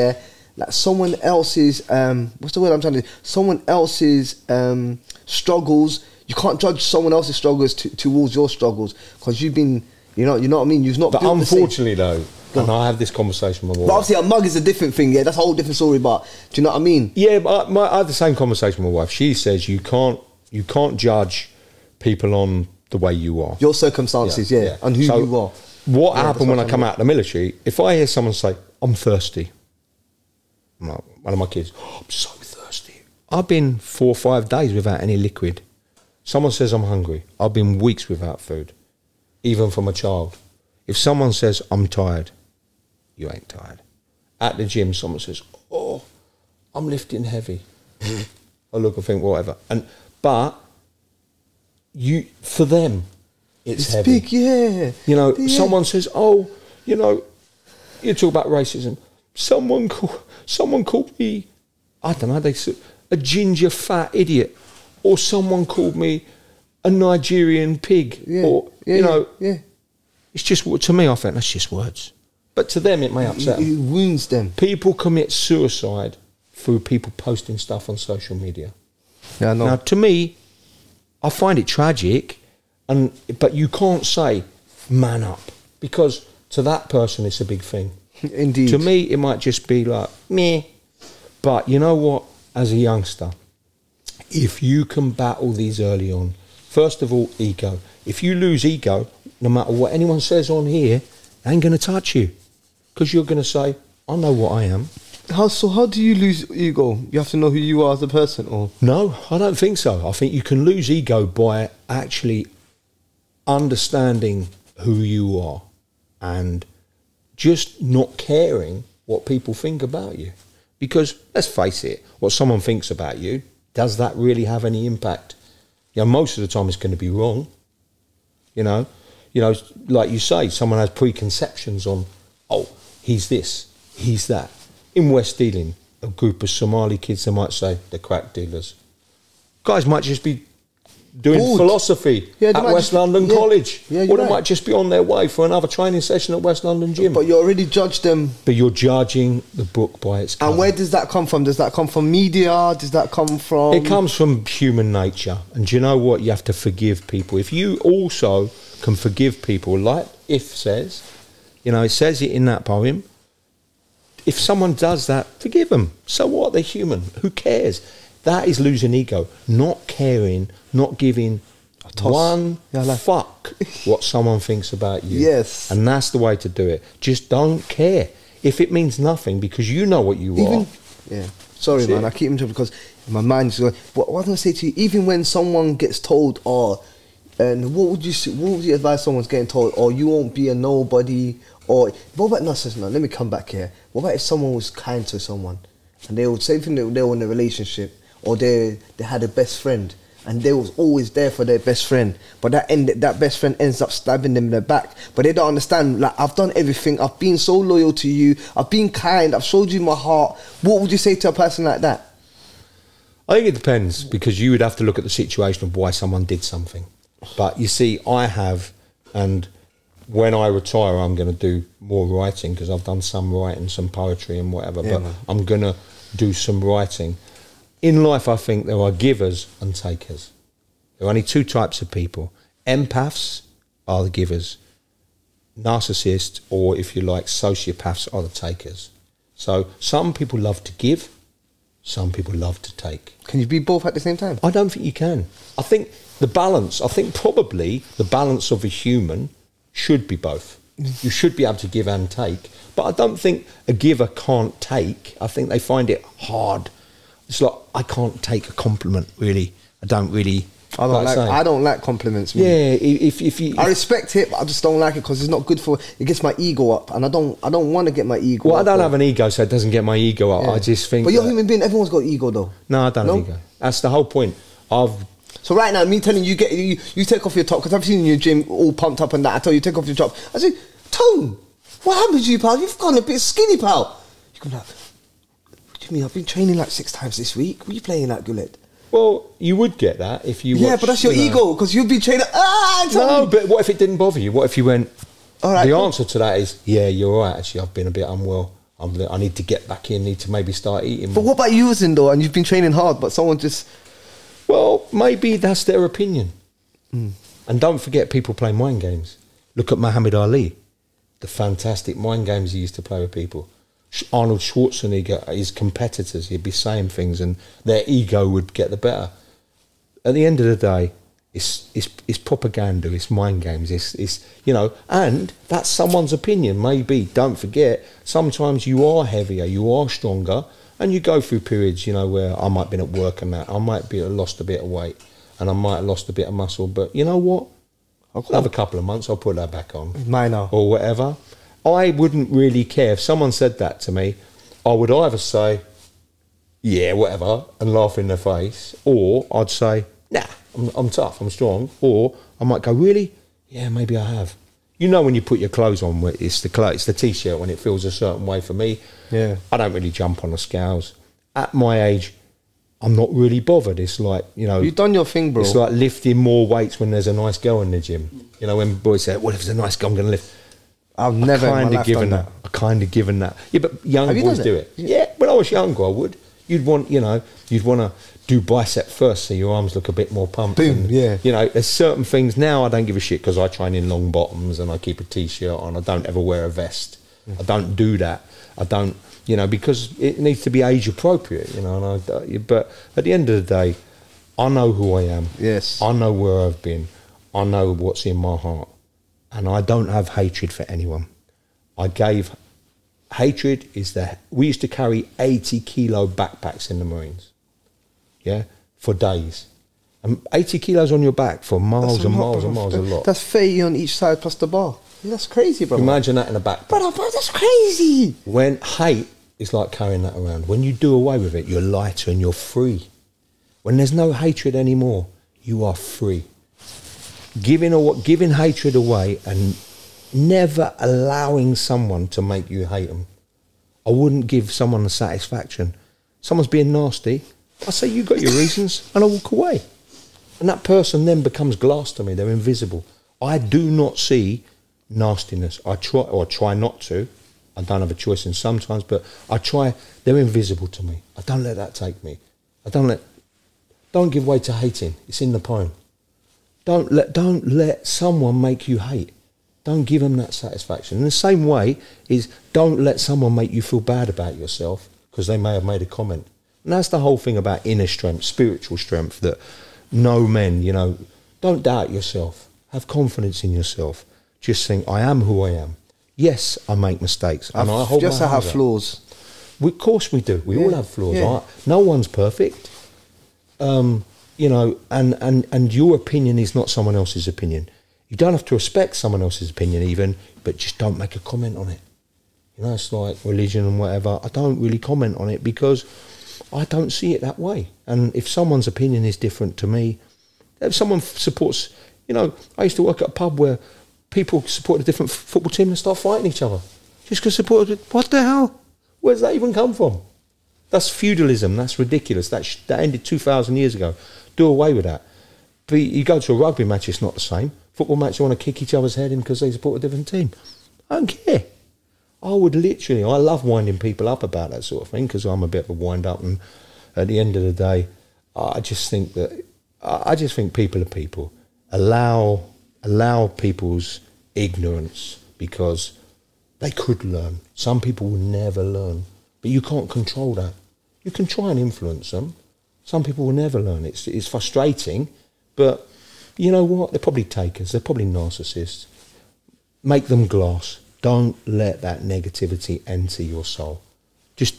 like someone else's, what's the word I'm trying to, someone else's struggles, you can't judge someone else's struggles towards your struggles, because you've been, you know what I mean, you've not. But unfortunately though, and I have this conversation with my wife. But obviously a mug is a different thing, that's a whole different story, but do you know what I mean? Yeah, but I had the same conversation with my wife. She says you can't judge people on the way you are. Your circumstances, and who you are. What happened when I come out of the military, if I hear someone say, I'm thirsty, I'm like, one of my kids, I'm so thirsty. I've been 4 or 5 days without any liquid. Someone says I'm hungry, I've been weeks without food, even from a child. If someone says I'm tired, you ain't tired. At the gym, someone says, oh, I'm lifting heavy. I look and think, whatever. But for them, it's heavy. Big, yeah. You know, someone says, oh, you know, you talk about racism. Someone called me, I don't know, a ginger fat idiot. or someone called me a Nigerian pig, or you know, it's just, to me, I think that's just words. But to them, it may upset them. It wounds them. People commit suicide through people posting stuff on social media. Yeah, I know. Now, to me, I find it tragic, but you can't say, man up, because to that person, it's a big thing. Indeed. To me, it might just be like, meh. But you know what? As a youngster, if you can battle these early on, first of all, ego. If you lose ego, no matter what anyone says on here, they ain't going to touch you. Because you're going to say, I know what I am. So how do you lose ego? You have to know who you are as a person, or? No, I don't think so. I think you can lose ego by actually understanding who you are and just not caring what people think about you. Because, let's face it, what someone thinks about you, does that really have any impact? You know, most of the time it's going to be wrong. You know, like you say, someone has preconceptions on, oh, he's this, he's that. In West Ealing, a group of Somali kids, they might say they're crack dealers. Guys might just be doing philosophy at West London College. Yeah, or they might just be on their way for another training session at West London Gym. But you already judged them. But you're judging the book by its cover. And where does that come from? Does that come from media? Does that come from... It comes from human nature. And do you know what? You have to forgive people. If you also can forgive people, like If says, you know, it says it in that poem, if someone does that, forgive them. So what? They're human. Who cares? That is losing ego. Not caring, not giving one fuck what someone thinks about you. Yes. And that's the way to do it. Just don't care. If it means nothing, because you know what you are. Yeah. Sorry, man. I keep interrupting because my mind's going. But what I want to say to you, even when someone gets told, and what would you advise someone's getting told, you won't be a nobody, or what about no, let me come back here. What about if someone was kind to someone and they would say they were in a relationship, or they had a best friend and they was always there for their best friend, but that best friend ends up stabbing them in the back, but they don't understand, like, I've done everything, I've been so loyal to you, I've been kind, I've showed you my heart. What would you say to a person like that? I think it depends, because you would have to look at the situation of why someone did something. But you see, I have, and when I retire, I'm going to do more writing, because I've done some writing, some poetry and whatever, but I'm going to do some writing. In life, I think there are givers and takers. There are only two types of people. Empaths are the givers. Narcissists, or if you like, sociopaths, are the takers. So some people love to give, some people love to take. Can you be both at the same time? I don't think you can. I think the balance, probably the balance of a human should be both. You should be able to give and take. But I don't think a giver can't take. I think they find it hard. It's like, I can't take a compliment, really. I don't really... I don't like compliments. Man. Yeah, if you... I respect it, but I just don't like it because it's not good for... It gets my ego up, and I don't want to get my ego up. Well, I don't have an ego, so it doesn't get my ego up. Yeah. I just think... But you're a human being, everyone's got ego, though. No, I don't have ego. That's the whole point. So right now, me telling you, you take off your top, because I've seen you in your gym all pumped up and that. I tell you, take off your top. I say, Tone, what happened to you, pal? You've gone a bit skinny, pal. You come like, what do you mean? I've been training like 6 times this week. What are you playing like, Gullet? Well, you would get that if you watched, but that's your ego, because you've been training... No, but what if it didn't bother you? What if you went... All right, the answer to that is, yeah, you're right, actually, I've been a bit unwell. I need to get back in, need to maybe start eating more. But what about using, though, and you've been training hard, but someone just... Well, maybe that's their opinion. And don't forget, people play mind games. Look at Muhammad Ali, the fantastic mind games he used to play with people. Arnold Schwarzenegger, his competitors, he'd be saying things and their ego would get the better. At the end of the day, it's propaganda, it's mind games, it's you know, and that's someone's opinion, maybe. Don't forget, sometimes you are heavier, you are stronger, and you go through periods, you know, where I might have been at work and that, I might be lost a bit of weight, and I might have lost a bit of muscle, but you know what? I'll have a couple of months, I'll put that back on. Minor. Or whatever. I wouldn't really care. If someone said that to me, I would either say, yeah, whatever, and laugh in their face, or I'd say, nah, I'm tough, I'm strong, or I might go, really? Yeah, maybe I have. You know, when you put your clothes on, it's the T-shirt when it feels a certain way. For me, yeah, I don't really jump on the scales. At my age, I'm not really bothered. It's like, you know, You've done your thing, bro. it's like lifting more weights when there's a nice girl in the gym. You know, when boys say, well, if there's a nice girl, I'm going to lift. I've never in my life done that. I kind of given that. Yeah, but young Have you boys done do it? it. Yeah, when I was younger, I would. You'd want, you know, you'd want to do bicep first so your arms look a bit more pumped. Boom, and, yeah. You know, there's certain things now I don't give a shit because I train in long bottoms and I keep a T-shirt on. I don't ever wear a vest. I don't do that. I don't, you know, because it needs to be age appropriate, you know. And but at the end of the day, I know who I am. Yes. I know where I've been. I know what's in my heart. And I don't have hatred for anyone. Hatred is that we used to carry 80 kilo backpacks in the Marines, yeah, for days. And 80 kilos on your back for miles and miles and miles, a lot. That's 30 on each side plus the bar. That's crazy, bro. Imagine that in a backpack. Bro, that's crazy. When hate is like carrying that around. When you do away with it, you're lighter and you're free. When there's no hatred anymore, you are free. Giving hatred away and never allowing someone to make you hate them. I wouldn't give someone the satisfaction. Someone's being nasty, I say, you got your reasons, and I walk away. And that person then becomes glass to me. They're invisible. I do not see nastiness. I try not to. I don't have a choice in sometimes, but I try. They're invisible to me. I don't let that take me. Don't give way to hating. It's in the poem. Don't let someone make you hate. Don't give them that satisfaction. In the same way is don't let someone make you feel bad about yourself because they may have made a comment. And that's the whole thing about inner strength, spiritual strength, that no men, you know, don't doubt yourself. Have confidence in yourself. Just think, I am who I am. Yes, I make mistakes. And I hold just my to have hands up. flaws. Of course we do. We all have flaws. Yeah. Right? No one's perfect. You know, and your opinion is not someone else's opinion. You don't have to respect someone else's opinion even, but just don't make a comment on it. You know, it's like religion and whatever. I don't really comment on it because I don't see it that way. And if someone's opinion is different to me, if someone supports, you know, I used to work at a pub where people support a different football team and start fighting each other. Just because supported, what the hell? Where's that even come from? That's feudalism. That's ridiculous. That ended 2,000 years ago. Do away with that. But you go to a rugby match, it's not the same. Football match, you want to kick each other's head in because they support a different team. I don't care. I love winding people up about that sort of thing because I'm a bit of a wind-up, and at the end of the day, I just think people are people. Allow people's ignorance because they could learn. Some people will never learn, but you can't control that. You can try and influence them. Some people will never learn. It's frustrating, but you know what? They're probably takers. They're probably narcissists. Make them glass. Don't let that negativity enter your soul. Just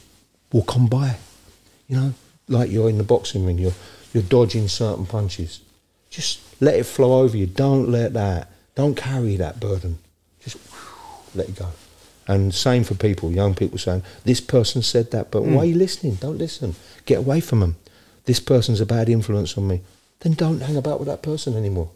walk on by. You know, like you're in the boxing ring, you're dodging certain punches. Just let it flow over you. Don't carry that burden. Just let it go. And same for people, young people saying, this person said that, but why are you listening? Don't listen. Get away from them. This person's a bad influence on me. Then don't hang about with that person anymore.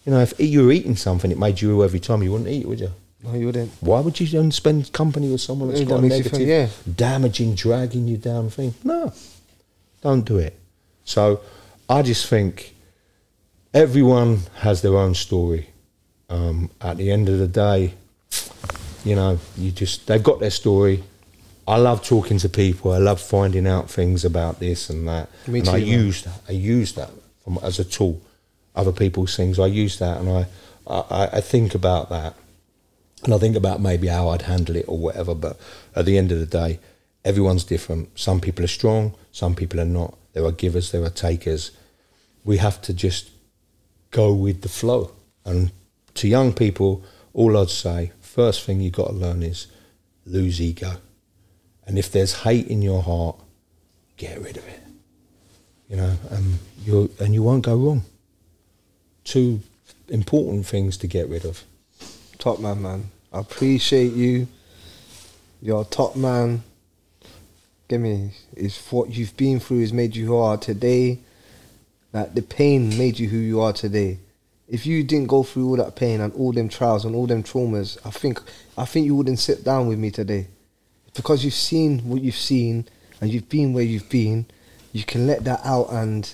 You know, if you were eating something, it made you ill every time, you wouldn't eat it, would you? No, you wouldn't. Why would you then spend company with someone that's got a negative, damaging, dragging you down thing? No, don't do it. So I just think everyone has their own story. At the end of the day, you know, they've got their story. I love talking to people. I love finding out things about this and that. Me and too, I use that as a tool. Other people's things, I use that, and I think about that. And I think about maybe how I'd handle it or whatever. But at the end of the day, everyone's different. Some people are strong, some people are not. There are givers, there are takers. We have to just go with the flow. And to young people, all I'd say, first thing you've got to learn is lose ego. And if there's hate in your heart, get rid of it. You know, and you won't go wrong. Two important things to get rid of. Top man. I appreciate you. You're a top man. It's what you've been through has made you who you are today. Like the pain made you who you are today. If you didn't go through all that pain and all them trials and all them traumas, I think you wouldn't sit down with me today. Because you've seen what you've seen and you've been where you've been, you can let that out, and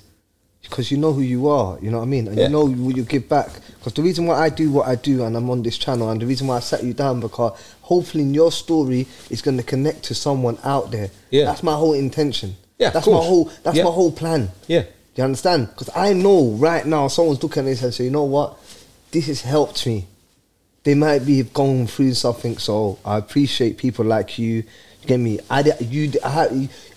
because you know who you are, you know what I mean, and you know what you give back. Because the reason why I do what I do, and I'm on this channel, and the reason why I sat you down, because hopefully in your story is going to connect to someone out there. That's my whole intention. That's my whole plan. Do you understand? Because I know right now someone's looking at this and say, you know what, this has helped me. They might be going through something, so I appreciate people like you. You get me? I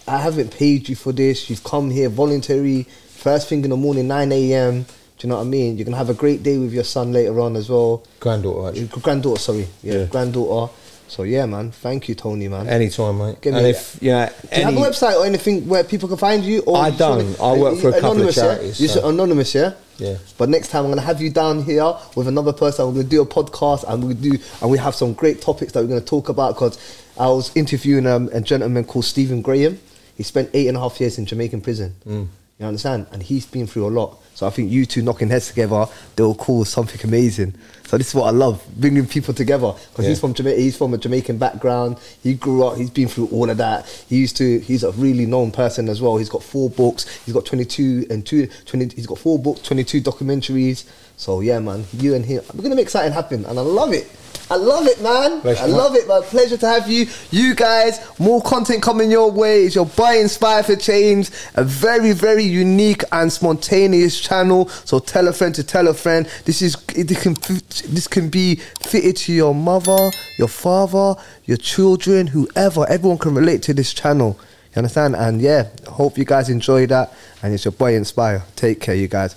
haven't paid you for this. You've come here voluntary, first thing in the morning, 9 a.m. Do you know what I mean? You're going to have a great day with your son later on as well. Granddaughter, actually. Granddaughter, sorry. Yeah, granddaughter. So yeah, man. Thank you, Tony, man. Anytime, mate. Get me. And if, do you have a website or anything where people can find you? Or I don't. I work for a couple of charities. Yeah? You're anonymous, yeah? Yeah. But next time I'm gonna have you down here with another person. We're gonna do a podcast, and we have some great topics that we're gonna talk about. Because I was interviewing a gentleman called Stephen Graham. He spent 8.5 years in Jamaican prison. You understand? And he's been through a lot. So I think you two knocking heads together, they'll cause something amazing. So this is what I love, bringing people together. Because he's from a Jamaican background. He grew up, he's been through all of that. He's a really known person as well. He's got 4 books. He's got 22 he's got 4 books, 22 documentaries. So yeah, man, you and him, we're going to make something happen. And I love it. I love it, man. I love it, man. Pleasure to have you. You guys, more content coming your way. It's your boy Inspire4change, a very, very unique and spontaneous channel. So tell a friend to tell a friend. This can be fitted to your mother, your father, your children, whoever. Everyone can relate to this channel. You understand? And yeah, hope you guys enjoy that. And it's your boy Inspire. Take care, you guys.